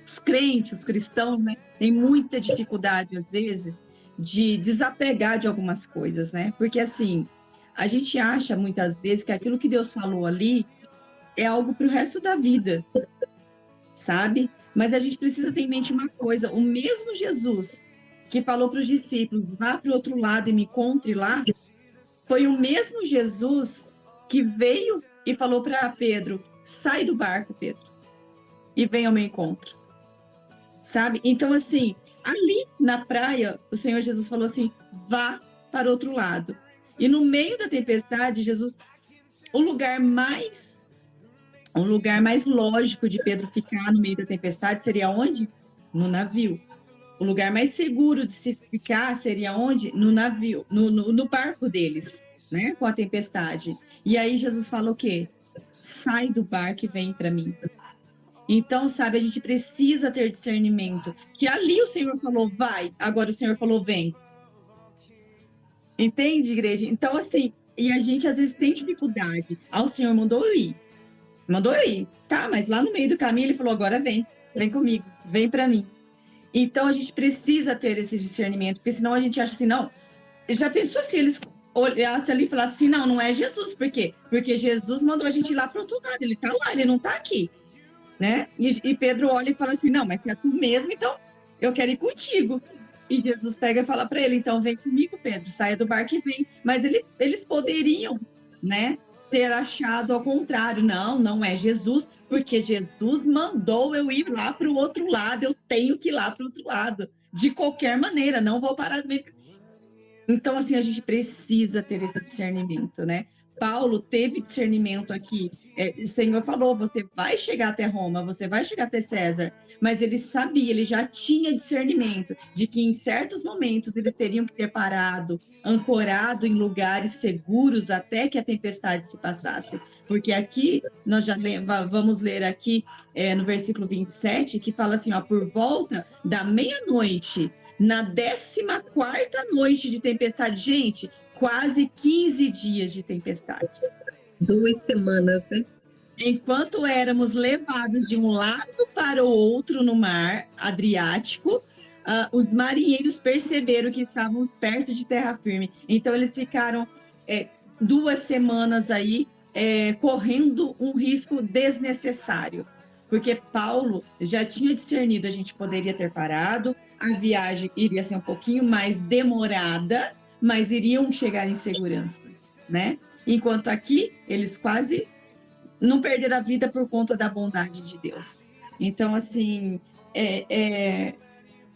S2: Os crentes, os cristãos, né? Tem muita dificuldade, às vezes, de desapegar de algumas coisas, né? Porque, assim, a gente acha, muitas vezes, que aquilo que Deus falou ali é algo para o resto da vida, sabe? Mas a gente precisa ter em mente uma coisa: o mesmo Jesus que falou para os discípulos, vá para o outro lado e me encontre lá, foi o mesmo Jesus que veio e falou para Pedro, sai do barco, Pedro, e vem ao meu encontro, sabe? Então, assim, ali na praia, o Senhor Jesus falou assim, vá para o outro lado. E no meio da tempestade, Jesus, o lugar mais lógico de Pedro ficar no meio da tempestade seria onde? No navio. O lugar mais seguro de se ficar seria onde? No navio, no barco deles, né? Com a tempestade. E aí Jesus falou o quê? Sai do barco e vem para mim. Então, sabe, a gente precisa ter discernimento. Que ali o Senhor falou, vai, agora o Senhor falou, vem. Entende, igreja? Então, assim, e a gente às vezes tem dificuldade. Ah, o Senhor mandou eu ir. Mandou eu ir. Tá, mas lá no meio do caminho ele falou, agora vem comigo, vem para mim. Então, a gente precisa ter esse discernimento, porque senão a gente acha assim, não, já pensou se eles olhassem ali e falassem assim, não, não é Jesus, por quê? Porque Jesus mandou a gente ir lá para o outro lado, ele está lá, ele não está aqui, né? E Pedro olha e fala assim, não, mas se é tu mesmo, então eu quero ir contigo. E Jesus pega e fala para ele, então vem comigo, Pedro, saia do barco e vem. Mas eles poderiam, né, ter achado ao contrário, não é Jesus, porque Jesus mandou eu ir lá para o outro lado, eu tenho que ir lá para o outro lado, de qualquer maneira, não vou parar de ver. Então, assim, a gente precisa ter esse discernimento, né? Paulo teve discernimento aqui. O Senhor falou, você vai chegar até Roma, você vai chegar até César. Mas ele sabia, ele já tinha discernimento de que em certos momentos eles teriam que ter parado, ancorado em lugares seguros até que a tempestade se passasse. Porque aqui, nós já vamos ler aqui no versículo 27, que fala assim, ó, por volta da meia-noite, na 14ª noite de tempestade, gente, quase 15 dias de tempestade.
S1: 2 semanas, né?
S2: Enquanto éramos levados de um lado para o outro no mar Adriático, os marinheiros perceberam que estávamos perto de terra firme. Então, eles ficaram 2 semanas aí correndo um risco desnecessário. Porque Paulo já tinha discernido, a gente poderia ter parado, a viagem iria ser um pouquinho mais demorada, mas iriam chegar em segurança, né? Enquanto aqui, eles quase não perderam a vida por conta da bondade de Deus. Então, assim,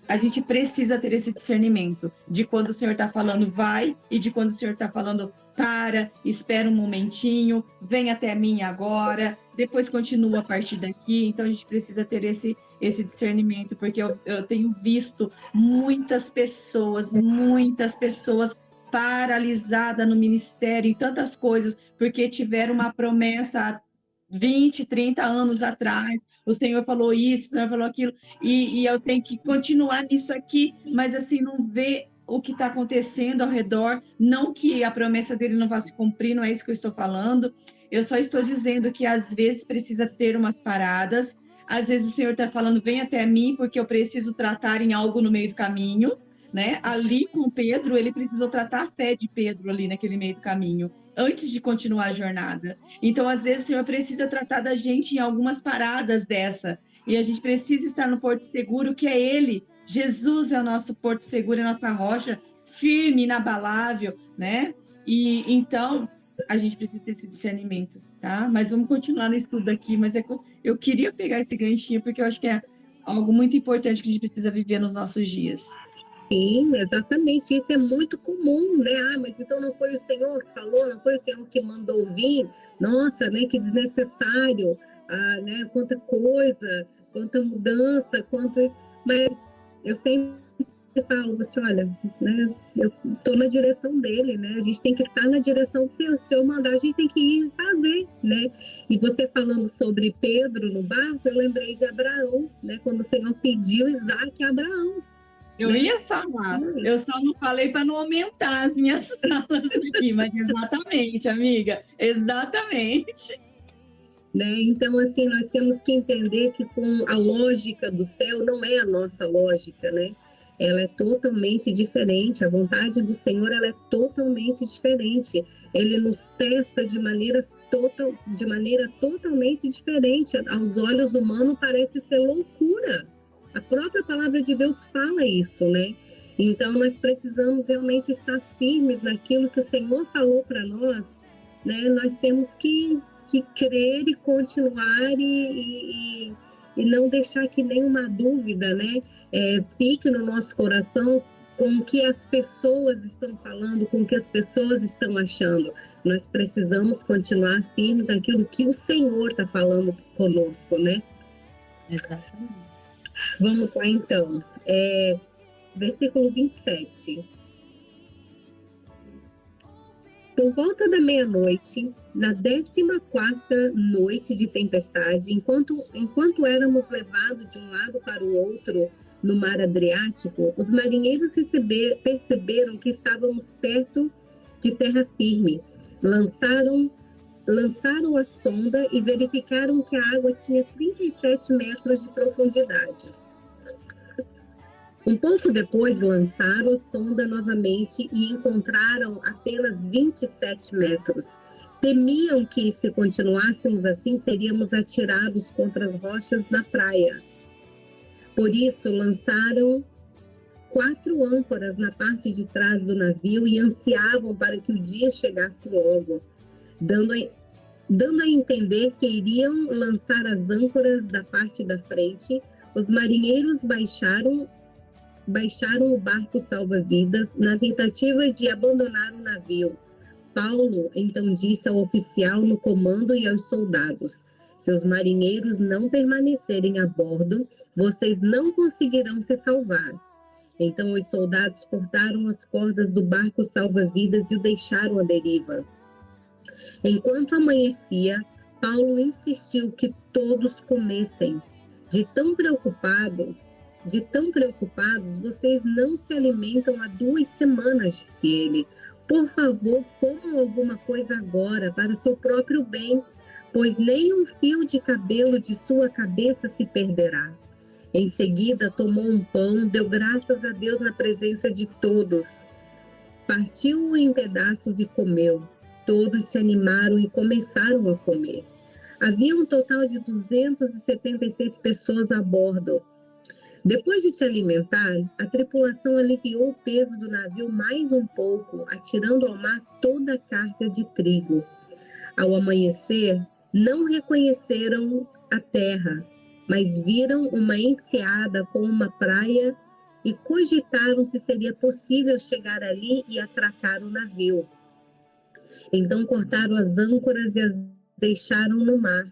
S2: a gente precisa ter esse discernimento de quando o Senhor está falando vai e de quando o Senhor está falando para, espera um momentinho, vem até mim agora, depois continua a partir daqui. Então a gente precisa ter esse discernimento, porque eu tenho visto muitas pessoas paralisadas no ministério, em tantas coisas, porque tiveram uma promessa há 20, 30 anos atrás, o Senhor falou isso, o Senhor falou aquilo, e eu tenho que continuar nisso aqui, mas assim, não ver o que está acontecendo ao redor, não que a promessa dele não vá se cumprir, não é isso que eu estou falando, eu só estou dizendo que às vezes precisa ter umas paradas, às vezes o Senhor está falando, vem até mim, porque eu preciso tratar em algo no meio do caminho, né? Ali com Pedro, ele precisou tratar a fé de Pedro ali naquele meio do caminho, antes de continuar a jornada. Então, às vezes, o Senhor precisa tratar da gente em algumas paradas dessa, e a gente precisa estar no porto seguro, que é Ele. Jesus é o nosso porto seguro, é a nossa rocha, firme, inabalável, né? E então, a gente precisa ter esse discernimento, tá? Mas vamos continuar no estudo aqui, mas eu queria pegar esse ganchinho, porque eu acho que é algo muito importante que a gente precisa viver nos nossos dias.
S1: Sim, exatamente. Isso é muito comum, né? Ah, mas então não foi o Senhor que falou, não foi o Senhor que mandou vir? Nossa, né? Que desnecessário. Ah, né? Quanta coisa, quanta mudança, quanto isso. Mas eu sempre falo, você olha, né? Eu estou na direção dele, né? A gente tem que estar na direção do Senhor. Se o Senhor mandar, a gente tem que ir fazer, né? E você falando sobre Pedro no barco, eu lembrei de Abraão, né? Quando o Senhor pediu Isaac a Abraão.
S2: Eu ia falar, eu só não falei para não aumentar as minhas falas aqui, mas exatamente, amiga, exatamente.
S1: Né? Então, assim, nós temos que entender que com a lógica do céu não é a nossa lógica, né? Ela é totalmente diferente. A vontade do Senhor, ela é totalmente diferente. Ele nos testa de maneira totalmente diferente. Aos olhos humanos parece ser loucura. A própria palavra de Deus fala isso, né? Então, nós precisamos realmente estar firmes naquilo que o Senhor falou para nós, né? Nós temos que crer e continuar e não deixar que nenhuma dúvida, né, fique no nosso coração com o que as pessoas estão falando, com o que as pessoas estão achando. Nós precisamos continuar firmes naquilo que o Senhor está falando conosco, né?
S2: Exatamente.
S1: Vamos lá, então. Versículo 27. Por volta da meia-noite, na 14ª noite de tempestade, enquanto éramos levados de um lado para o outro no mar Adriático, os marinheiros perceberam que estávamos perto de terra firme. Lançaram a sonda e verificaram que a água tinha 37 metros de profundidade. Um pouco depois, lançaram a sonda novamente e encontraram apenas 27 metros. Temiam que, se continuássemos assim, seríamos atirados contra as rochas na praia. Por isso, lançaram 4 âncoras na parte de trás do navio e ansiavam para que o dia chegasse logo, dando a entender que iriam lançar as âncoras da parte da frente. Os marinheiros baixaram o barco salva-vidas na tentativa de abandonar o navio. Paulo então disse ao oficial no comando e aos soldados: se os marinheiros não permanecerem a bordo, vocês não conseguirão se salvar. Então os soldados cortaram as cordas do barco salva-vidas e o deixaram à deriva. Enquanto amanhecia, Paulo insistiu que todos comessem. De tão preocupados, vocês não se alimentam há 2 semanas, disse ele. Por favor, comam alguma coisa agora, para seu próprio bem, pois nem um fio de cabelo de sua cabeça se perderá. Em seguida, tomou um pão, deu graças a Deus na presença de todos. Partiu-o em pedaços e comeu. todos se animaram e começaram a comer. Havia um total de 276 pessoas a bordo. Depois de se alimentar, a tripulação aliviou o peso do navio mais um pouco, atirando ao mar toda a carga de trigo. Ao amanhecer, não reconheceram a terra, mas viram uma enseada com uma praia e cogitaram se seria possível chegar ali e atracar o navio. Então cortaram as âncoras e as deixaram no mar.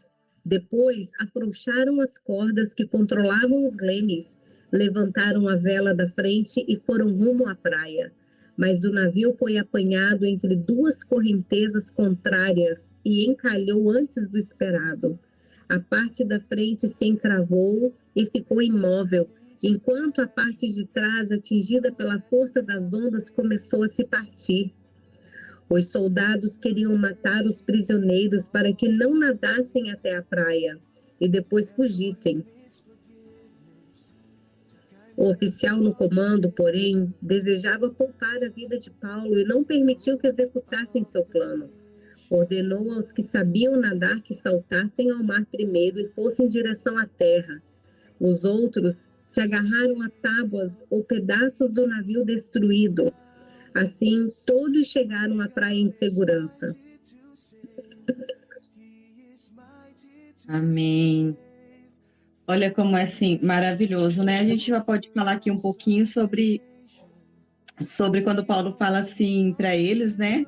S1: Depois, afrouxaram as cordas que controlavam os lemes, levantaram a vela da frente e foram rumo à praia. Mas o navio foi apanhado entre duas correntezas contrárias e encalhou antes do esperado. A parte da frente se encravou e ficou imóvel, enquanto a parte de trás, atingida pela força das ondas, começou a se partir. Os soldados queriam matar os prisioneiros para que não nadassem até a praia e depois fugissem. O oficial no comando, porém, desejava poupar a vida de Paulo e não permitiu que executassem seu plano. Ordenou aos que sabiam nadar que saltassem ao mar primeiro e fossem em direção à terra. Os outros se agarraram a tábuas ou pedaços do navio destruído. Assim, todos chegaram à praia em segurança.
S2: Amém. Olha como é assim, maravilhoso, né? A gente já pode falar aqui um pouquinho sobre quando Paulo fala assim para eles, né?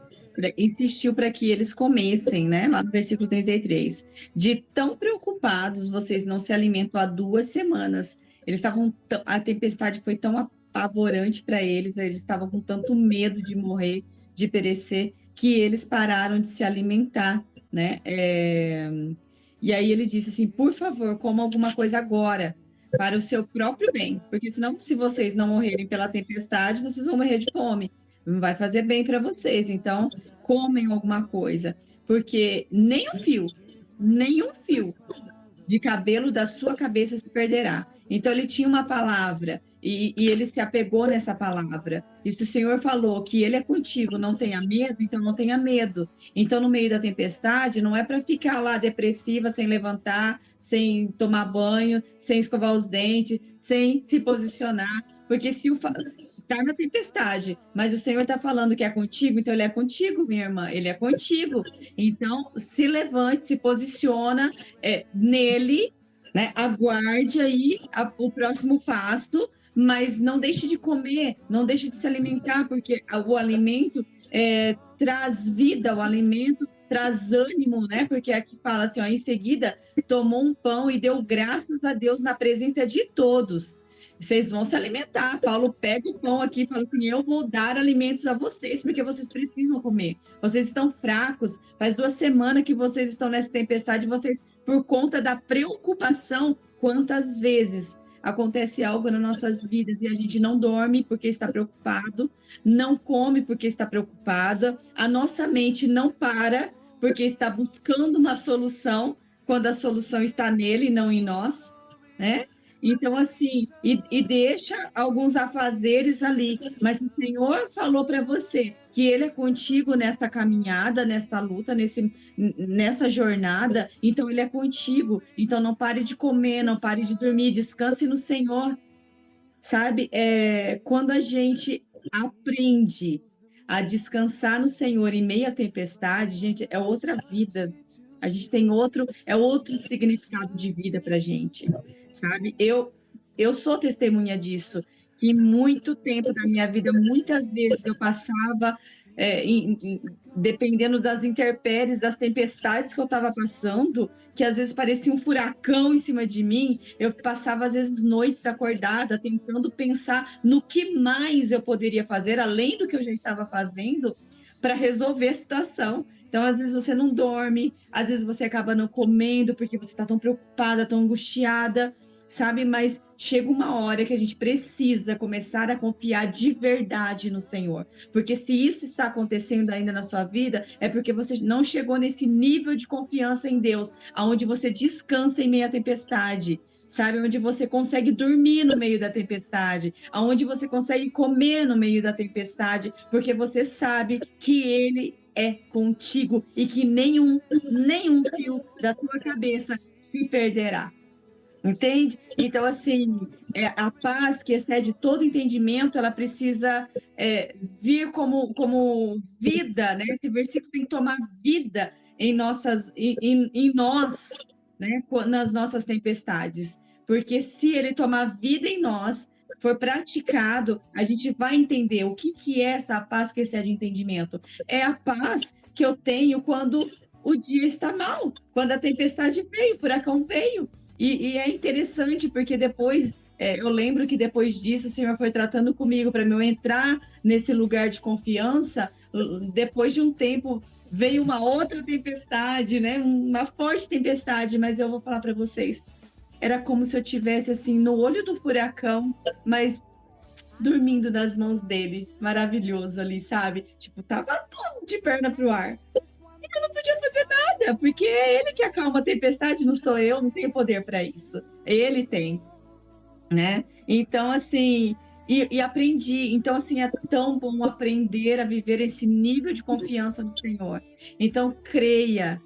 S2: Insistiu para que eles comessem, né? Lá no versículo 33. De tão preocupados, vocês não se alimentam há 2 semanas. Eles estavam, a tempestade foi tão apavorante para eles estavam com tanto medo de morrer, de perecer, que eles pararam de se alimentar, né? E aí ele disse assim, por favor, comam alguma coisa agora, para o seu próprio bem, porque senão, se vocês não morrerem pela tempestade, vocês vão morrer de fome. Não vai fazer bem para vocês. Então, comem alguma coisa, porque nem um fio de cabelo da sua cabeça se perderá. Então, ele tinha uma palavra e ele se apegou nessa palavra. E o Senhor falou que ele é contigo, não tenha medo, então não tenha medo. Então, no meio da tempestade, não é para ficar lá depressiva, sem levantar, sem tomar banho, sem escovar os dentes, sem se posicionar, porque se está na tempestade, mas o Senhor está falando que é contigo, então ele é contigo, minha irmã, ele é contigo. Então, se levante, se posiciona nele, né? Aguarde aí o próximo passo, mas não deixe de comer, não deixe de se alimentar, porque o alimento traz vida, o alimento traz ânimo, né? Porque aqui fala assim, ó, em seguida tomou um pão e deu graças a Deus na presença de todos. Vocês vão se alimentar. Paulo pega o pão aqui e fala assim, eu vou dar alimentos a vocês, porque vocês precisam comer. Vocês estão fracos. Faz 2 semanas que vocês estão nessa tempestade, vocês, por conta da preocupação, quantas vezes acontece algo nas nossas vidas e a gente não dorme porque está preocupado, não come porque está preocupada, a nossa mente não para porque está buscando uma solução, quando a solução está nele e não em nós, né? Então, assim, e deixa alguns afazeres ali, mas o Senhor falou para você que Ele é contigo nesta caminhada, nesta luta, nessa jornada, então Ele é contigo. Então, não pare de comer, não pare de dormir, descanse no Senhor, sabe? Quando a gente aprende a descansar no Senhor em meio à tempestade, gente, é outra vida. A gente tem outro significado de vida para a gente, sabe? Eu sou testemunha disso, que muito tempo da minha vida, muitas vezes eu passava, dependendo das intempéries, das tempestades que eu estava passando, que às vezes parecia um furacão em cima de mim, eu passava às vezes noites acordada, tentando pensar no que mais eu poderia fazer, além do que eu já estava fazendo, para resolver a situação. Então, às vezes você não dorme, às vezes você acaba não comendo porque você está tão preocupada, tão angustiada, sabe? Mas chega uma hora que a gente precisa começar a confiar de verdade no Senhor. Porque se isso está acontecendo ainda na sua vida, é porque você não chegou nesse nível de confiança em Deus, aonde você descansa em meio à tempestade, sabe? Onde você consegue dormir no meio da tempestade, aonde você consegue comer no meio da tempestade, porque você sabe que Ele é contigo e que nenhum fio da tua cabeça se perderá. Entende? Então, assim, a paz que excede todo entendimento, ela precisa vir como vida, né? Esse versículo tem que tomar vida em nós, né? Nas nossas tempestades. Porque se ele tomar vida em nós, for praticado, a gente vai entender o que é essa paz que excede entendimento. É a paz que eu tenho quando o dia está mal, quando a tempestade veio, o furacão veio. E é interessante, porque depois, eu lembro que depois disso, o Senhor foi tratando comigo para eu entrar nesse lugar de confiança. Depois de um tempo, veio uma outra tempestade, né? Uma forte tempestade, mas eu vou falar para vocês, era como se eu tivesse assim no olho do furacão, mas dormindo nas mãos dele, maravilhoso ali, sabe? Tipo, tava tudo de perna pro ar. Eu não podia fazer nada, porque é ele que acalma a tempestade, não sou eu, não tenho poder para isso. Ele tem, né? Então, assim, e aprendi. Então, assim, é tão bom aprender a viver esse nível de confiança no Senhor. Então, creia,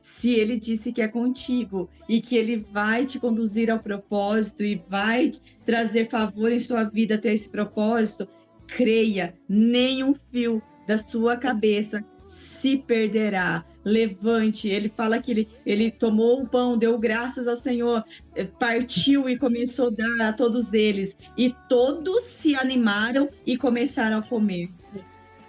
S2: se ele disse que é contigo e que ele vai te conduzir ao propósito e vai trazer favor em sua vida até esse propósito, creia, nenhum fio da sua cabeça se perderá. Levante. Ele fala que ele tomou o pão, deu graças ao Senhor, partiu e começou a dar a todos eles. E todos se animaram e começaram a comer.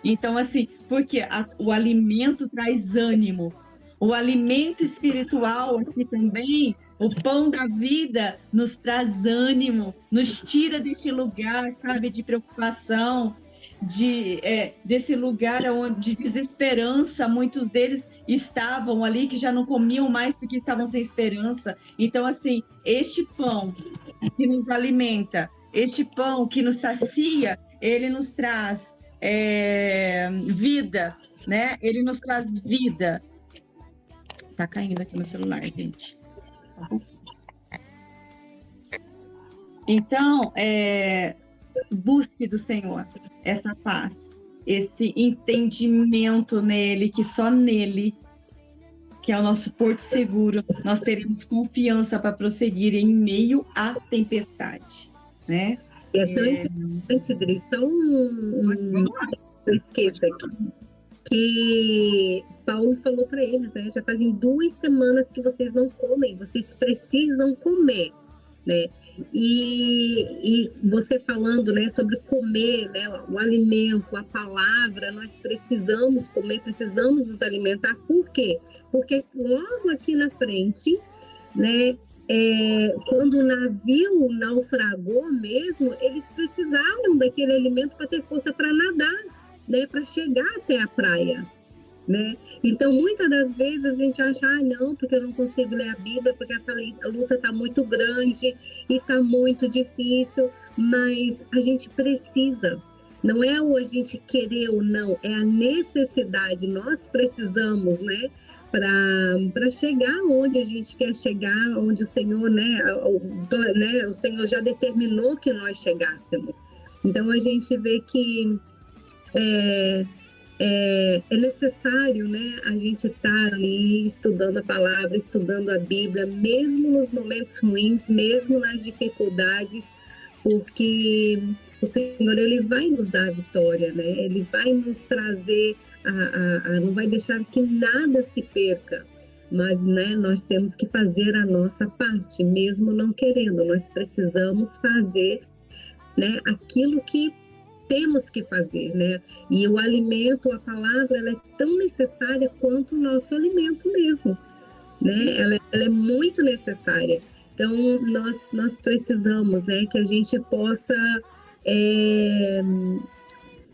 S2: Então, assim, porque o alimento traz ânimo. O alimento espiritual aqui também, o pão da vida, nos traz ânimo, nos tira desse lugar, sabe, de preocupação, desse lugar de desesperança. Muitos deles estavam ali que já não comiam mais porque estavam sem esperança. Então, assim, este pão que nos alimenta, este pão que nos sacia, ele nos traz vida, né? Ele nos traz vida. Tá caindo aqui no celular, gente. Então, busque do Senhor essa paz, esse entendimento nele, que só nele, que é o nosso porto seguro, nós teremos confiança para prosseguir em meio à tempestade, né?
S1: É tão interessante, Dri, esqueça que Paulo falou para eles, né? Já fazem 2 semanas que vocês não comem, vocês precisam comer, né? E você falando, né, sobre comer, né, o alimento, a palavra, nós precisamos comer, precisamos nos alimentar. Por quê? Porque logo aqui na frente, né, quando o navio naufragou mesmo, eles precisaram daquele alimento para ter força para nadar, né, para chegar até a praia, né? Então, muitas das vezes a gente acha, não, porque eu não consigo ler a Bíblia, porque essa luta está muito grande e está muito difícil, mas a gente precisa. Não é o a gente querer ou não, é a necessidade. Nós precisamos, né, para chegar onde a gente quer chegar, onde o Senhor, né, o Senhor já determinou que nós chegássemos. Então, a gente vê que é necessário, né, a gente estar ali estudando a palavra, estudando a Bíblia, mesmo nos momentos ruins, mesmo nas dificuldades, porque o Senhor, ele vai nos dar a vitória, né? Ele vai nos trazer, não vai deixar que nada se perca, mas, né, nós temos que fazer a nossa parte, mesmo não querendo, nós precisamos fazer, né, aquilo que temos que fazer, né? E o alimento, a palavra, ela é tão necessária quanto o nosso alimento mesmo, né? Ela é muito necessária. Então, nós precisamos, né, que a gente possa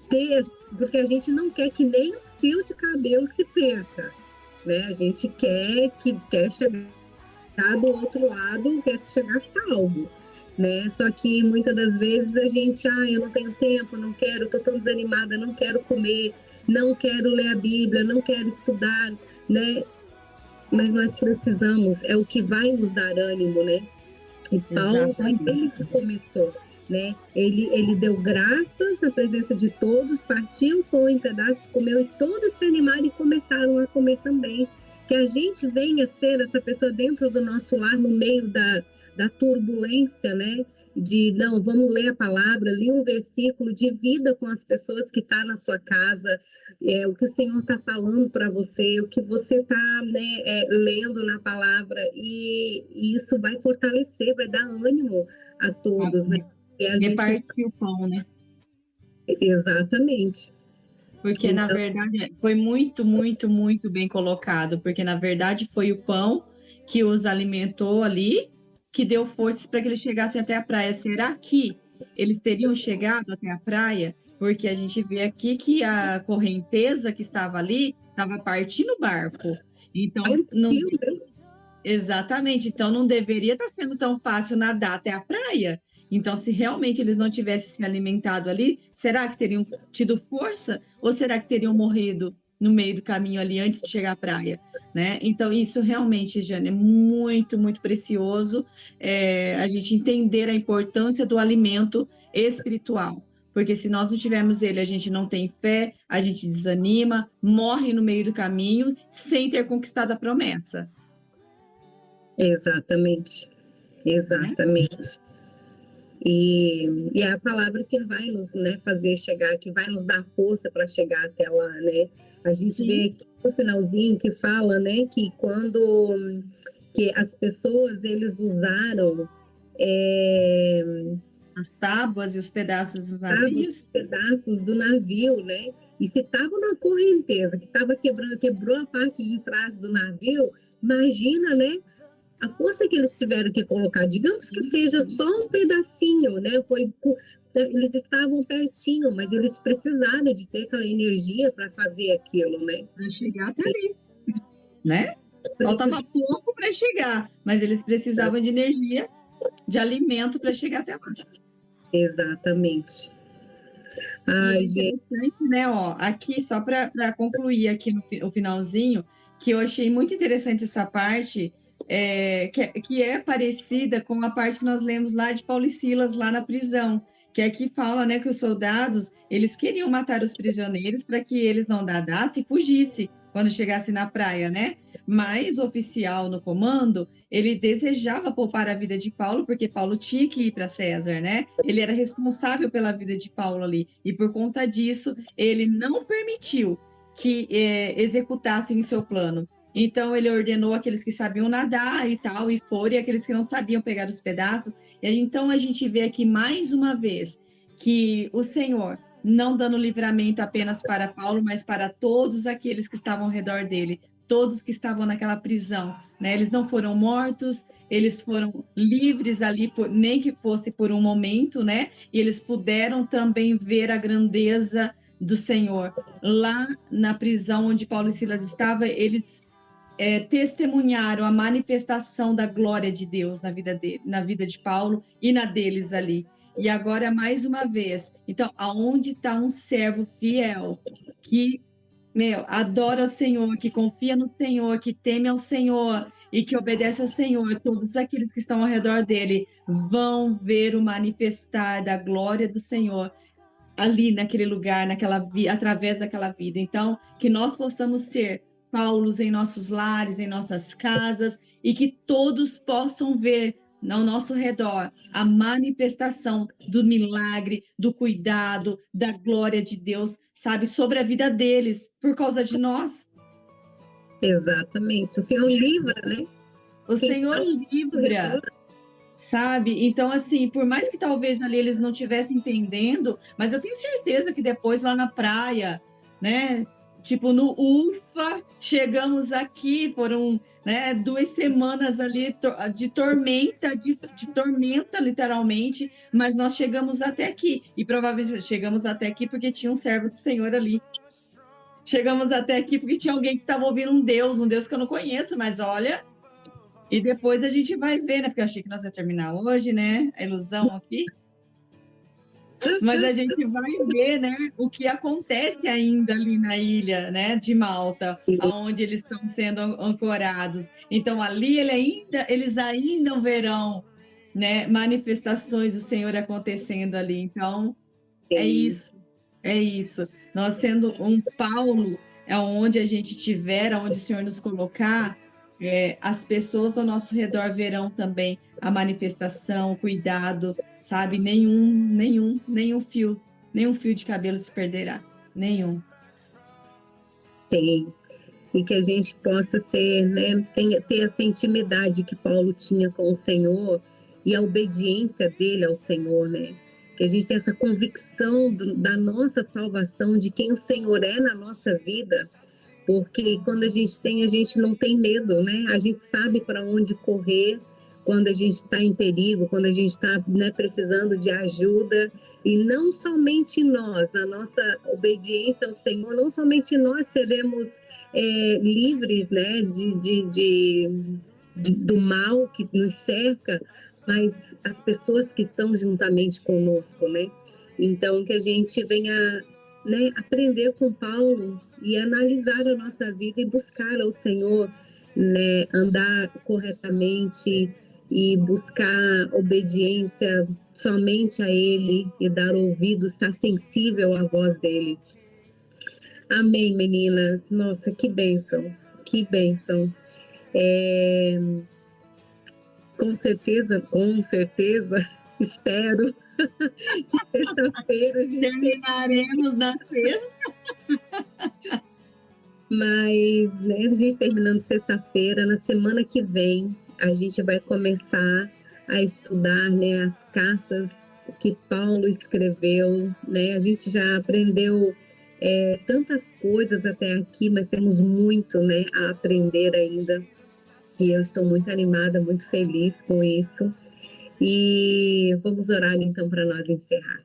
S1: ter, porque a gente não quer que nem um fio de cabelo se perca, né? A gente quer chegar do outro lado, quer chegar salvo, né? Só que muitas das vezes a gente, eu não tenho tempo, não quero, estou tão desanimada, não quero comer, não quero ler a Bíblia, não quero estudar, né? Mas nós precisamos, é o que vai nos dar ânimo, né? E Paulo foi ele que começou. né? Ele deu graças na presença de todos, partiu o pão em pedaços, comeu, e todos se animaram e começaram a comer também. Que a gente venha ser essa pessoa dentro do nosso lar, no meio da turbulência, né? De, não, vamos ler a palavra, ler um versículo, de vida com as pessoas que estão na sua casa, o que o Senhor está falando para você, o que você está, né, lendo na palavra, e isso vai fortalecer, vai dar ânimo a todos, né? E a
S2: repartir o pão, né?
S1: Exatamente.
S2: Porque, na verdade, foi muito, muito, muito bem colocado, porque, na verdade, foi o pão que os alimentou ali, que deu forças para que eles chegassem até a praia. Será que eles teriam chegado até a praia? Porque a gente vê aqui que a correnteza que estava ali estava partindo o barco. Então, não... Exatamente. Então, não deveria estar sendo tão fácil nadar até a praia. Então, se realmente eles não tivessem se alimentado ali, será que teriam tido força? Ou será que teriam morrido no meio do caminho ali antes de chegar à praia? Né? Então, isso realmente, Jane, é muito, muito precioso, a gente entender a importância do alimento espiritual. Porque se nós não tivermos ele, a gente não tem fé, a gente desanima, morre no meio do caminho sem ter conquistado a promessa.
S1: Exatamente, exatamente. E é a palavra que vai nos, né, fazer chegar, que vai nos dar força para chegar até lá, né? A gente vê aqui no finalzinho que fala, né, que quando que as pessoas eles usaram
S2: as tábuas e os pedaços dos navios,
S1: pedaços do navio, né? E se estava na correnteza que estava quebrando, quebrou a parte de trás do navio, imagina, né? A força que eles tiveram que colocar, digamos que seja só um pedacinho, né? Eles estavam pertinho, mas eles precisaram de ter aquela energia para fazer aquilo, né?
S2: Para chegar até ali, né? Faltava pouco para chegar, mas eles precisavam de energia, de alimento para chegar até lá.
S1: Exatamente.
S2: Ai, gente, né? Ó, aqui só para concluir aqui no finalzinho, que eu achei muito interessante essa parte. Que é parecida com a parte que nós lemos lá de Paulo e Silas, lá na prisão, que aqui fala, né, que os soldados, eles queriam matar os prisioneiros para que eles não nadassem e fugissem quando chegasse na praia, né? Mas o oficial no comando, ele desejava poupar a vida de Paulo, porque Paulo tinha que ir para César, né? Ele era responsável pela vida de Paulo ali, e por conta disso, ele não permitiu que executassem seu plano. Então, ele ordenou aqueles que sabiam nadar e tal, e foram, e aqueles que não sabiam pegar os pedaços. E então, a gente vê aqui mais uma vez que o Senhor, não dando livramento apenas para Paulo, mas para todos aqueles que estavam ao redor dele, todos que estavam naquela prisão, né? Eles não foram mortos, eles foram livres ali, nem que fosse por um momento, né? E eles puderam também ver a grandeza do Senhor. Lá na prisão onde Paulo e Silas estavam, eles testemunharam a manifestação da glória de Deus na vida de Paulo e na deles ali. E agora, mais uma vez, então, aonde está um servo fiel que, adora o Senhor, que confia no Senhor, que teme ao Senhor e que obedece ao Senhor, todos aqueles que estão ao redor dele vão ver o manifestar da glória do Senhor ali naquele lugar, através daquela vida. Então, que nós possamos ser Paulos em nossos lares, em nossas casas, e que todos possam ver ao nosso redor a manifestação do milagre, do cuidado, da glória de Deus, sabe, sobre a vida deles, por causa de nós.
S1: Exatamente. O Senhor livra, né?
S2: O Senhor livra, sabe? Então, assim, por mais que talvez ali eles não estivessem entendendo, mas eu tenho certeza que depois lá na praia, né? Tipo, no UFA, chegamos aqui, foram, né, 2 semanas ali de tormenta, de tormenta, literalmente, mas nós chegamos até aqui. E provavelmente chegamos até aqui porque tinha um servo do Senhor ali. Chegamos até aqui porque tinha alguém que estava ouvindo um Deus que eu não conheço, mas olha... E depois a gente vai ver, né? Porque eu achei que nós ia terminar hoje, né? A ilusão aqui. Mas a gente vai ver, né, o que acontece ainda ali na ilha, né, de Malta, onde eles estão sendo ancorados. Então ali eles ainda verão, né, manifestações do Senhor acontecendo ali. Então, é isso, é isso. Nós sendo um Paulo, é onde a gente estiver, onde o Senhor nos colocar, as pessoas ao nosso redor verão também a manifestação, o cuidado, sabe? Nenhum fio de cabelo se perderá, nenhum.
S1: Sim. E que a gente possa ser, né, ter essa intimidade que Paulo tinha com o Senhor e a obediência dele ao Senhor, né? Que a gente tenha essa convicção da nossa salvação, de quem o Senhor é na nossa vida, porque quando a gente não tem medo, né? A gente sabe para onde correr quando a gente está em perigo, quando a gente está, né, precisando de ajuda. E não somente nós, na nossa obediência ao Senhor, não somente nós seremos livres, né, do mal que nos cerca, mas as pessoas que estão juntamente conosco, né? Então, que a gente venha, né, aprender com Paulo e analisar a nossa vida e buscar ao Senhor, né, andar corretamente e buscar obediência somente a Ele e dar ouvido, estar sensível à voz dele. Amém, meninas. Nossa, que bênção, que bênção. Com certeza, espero que sexta-feira a gente
S2: terminaremos na sexta.
S1: Mas, né, a gente terminando sexta-feira, na semana que vem, a gente vai começar a estudar, né, as cartas que Paulo escreveu, né? A gente já aprendeu tantas coisas até aqui, mas temos muito, né, a aprender ainda. E eu estou muito animada, muito feliz com isso. E vamos orar então para nós encerrar.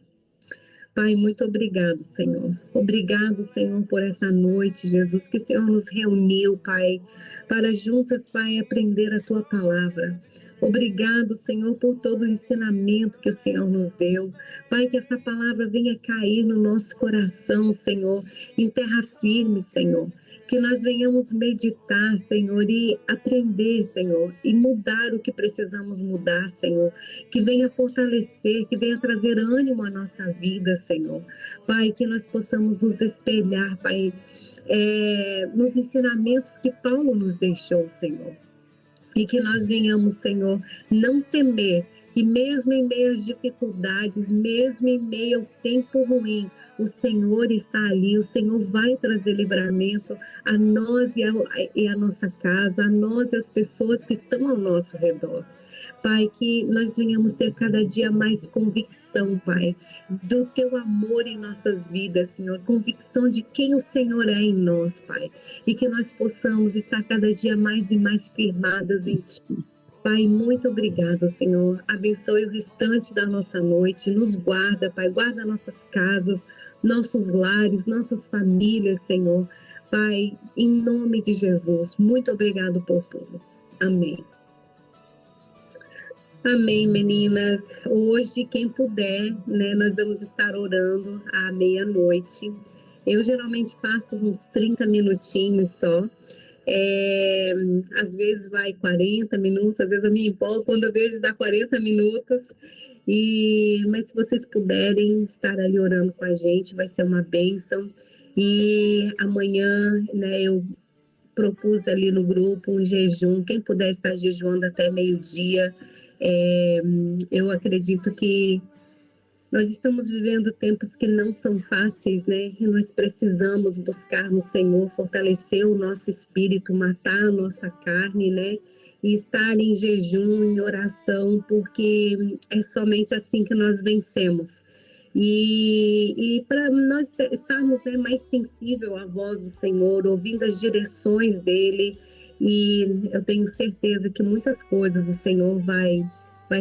S1: Pai, muito obrigado, Senhor. Obrigado, Senhor, por essa noite, Jesus, que o Senhor nos reuniu, Pai, para juntas, Pai, aprender a Tua palavra. Obrigado, Senhor, por todo o ensinamento que o Senhor nos deu. Pai, que essa palavra venha cair no nosso coração, Senhor, em terra firme, Senhor. Que nós venhamos meditar, Senhor, e aprender, Senhor, e mudar o que precisamos mudar, Senhor. Que venha fortalecer, que venha trazer ânimo à nossa vida, Senhor. Pai, que nós possamos nos espelhar, Pai, nos ensinamentos que Paulo nos deixou, Senhor. E que nós venhamos, Senhor, não temer, que mesmo em meio às dificuldades, mesmo em meio ao tempo ruim, o Senhor está ali, o Senhor vai trazer livramento a nós e a nossa casa, a nós e as pessoas que estão ao nosso redor. Pai, que nós venhamos ter cada dia mais convicção, Pai, do Teu amor em nossas vidas, Senhor, convicção de quem o Senhor é em nós, Pai, e que nós possamos estar cada dia mais e mais firmadas em Ti. Pai, muito obrigado, Senhor. Abençoe o restante da nossa noite, nos guarda, Pai, guarda nossas casas, nossos lares, nossas famílias, Senhor. Pai, em nome de Jesus, muito obrigado por tudo. Amém. Amém, meninas. Hoje, quem puder, né, nós vamos estar orando à meia-noite. Eu geralmente passo uns 30 minutinhos só. Às vezes vai 40 minutos, às vezes eu me empolgo quando eu vejo dar 40 minutos. Mas se vocês puderem estar ali orando com a gente, vai ser uma bênção. E amanhã, né, eu propus ali no grupo um jejum. Quem puder estar jejuando até meio-dia, eu acredito que nós estamos vivendo tempos que não são fáceis, né? E nós precisamos buscar no Senhor, fortalecer o nosso espírito, matar a nossa carne, né? E estar em jejum, em oração, porque é somente assim que nós vencemos. E para nós estarmos, né, mais sensível à voz do Senhor, ouvindo as direções dele, e eu tenho certeza que muitas coisas o Senhor vai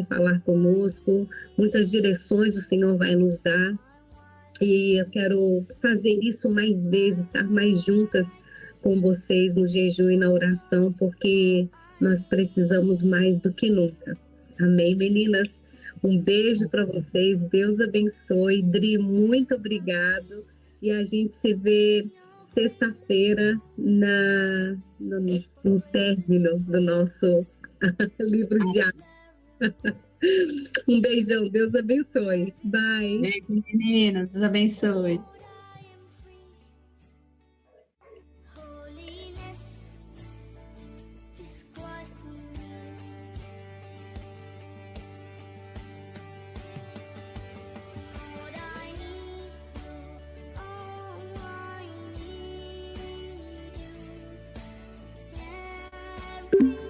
S1: falar conosco, muitas direções o Senhor vai nos dar, e eu quero fazer isso mais vezes, estar mais juntas com vocês no jejum e na oração, porque nós precisamos mais do que nunca. Amém, meninas? Um beijo para vocês, Deus abençoe. Dri, muito obrigado. E a gente se vê sexta-feira no término do nosso livro diário. Um beijão, Deus abençoe. Bye.
S2: Beijo, meninas. Deus abençoe.
S3: Thank you.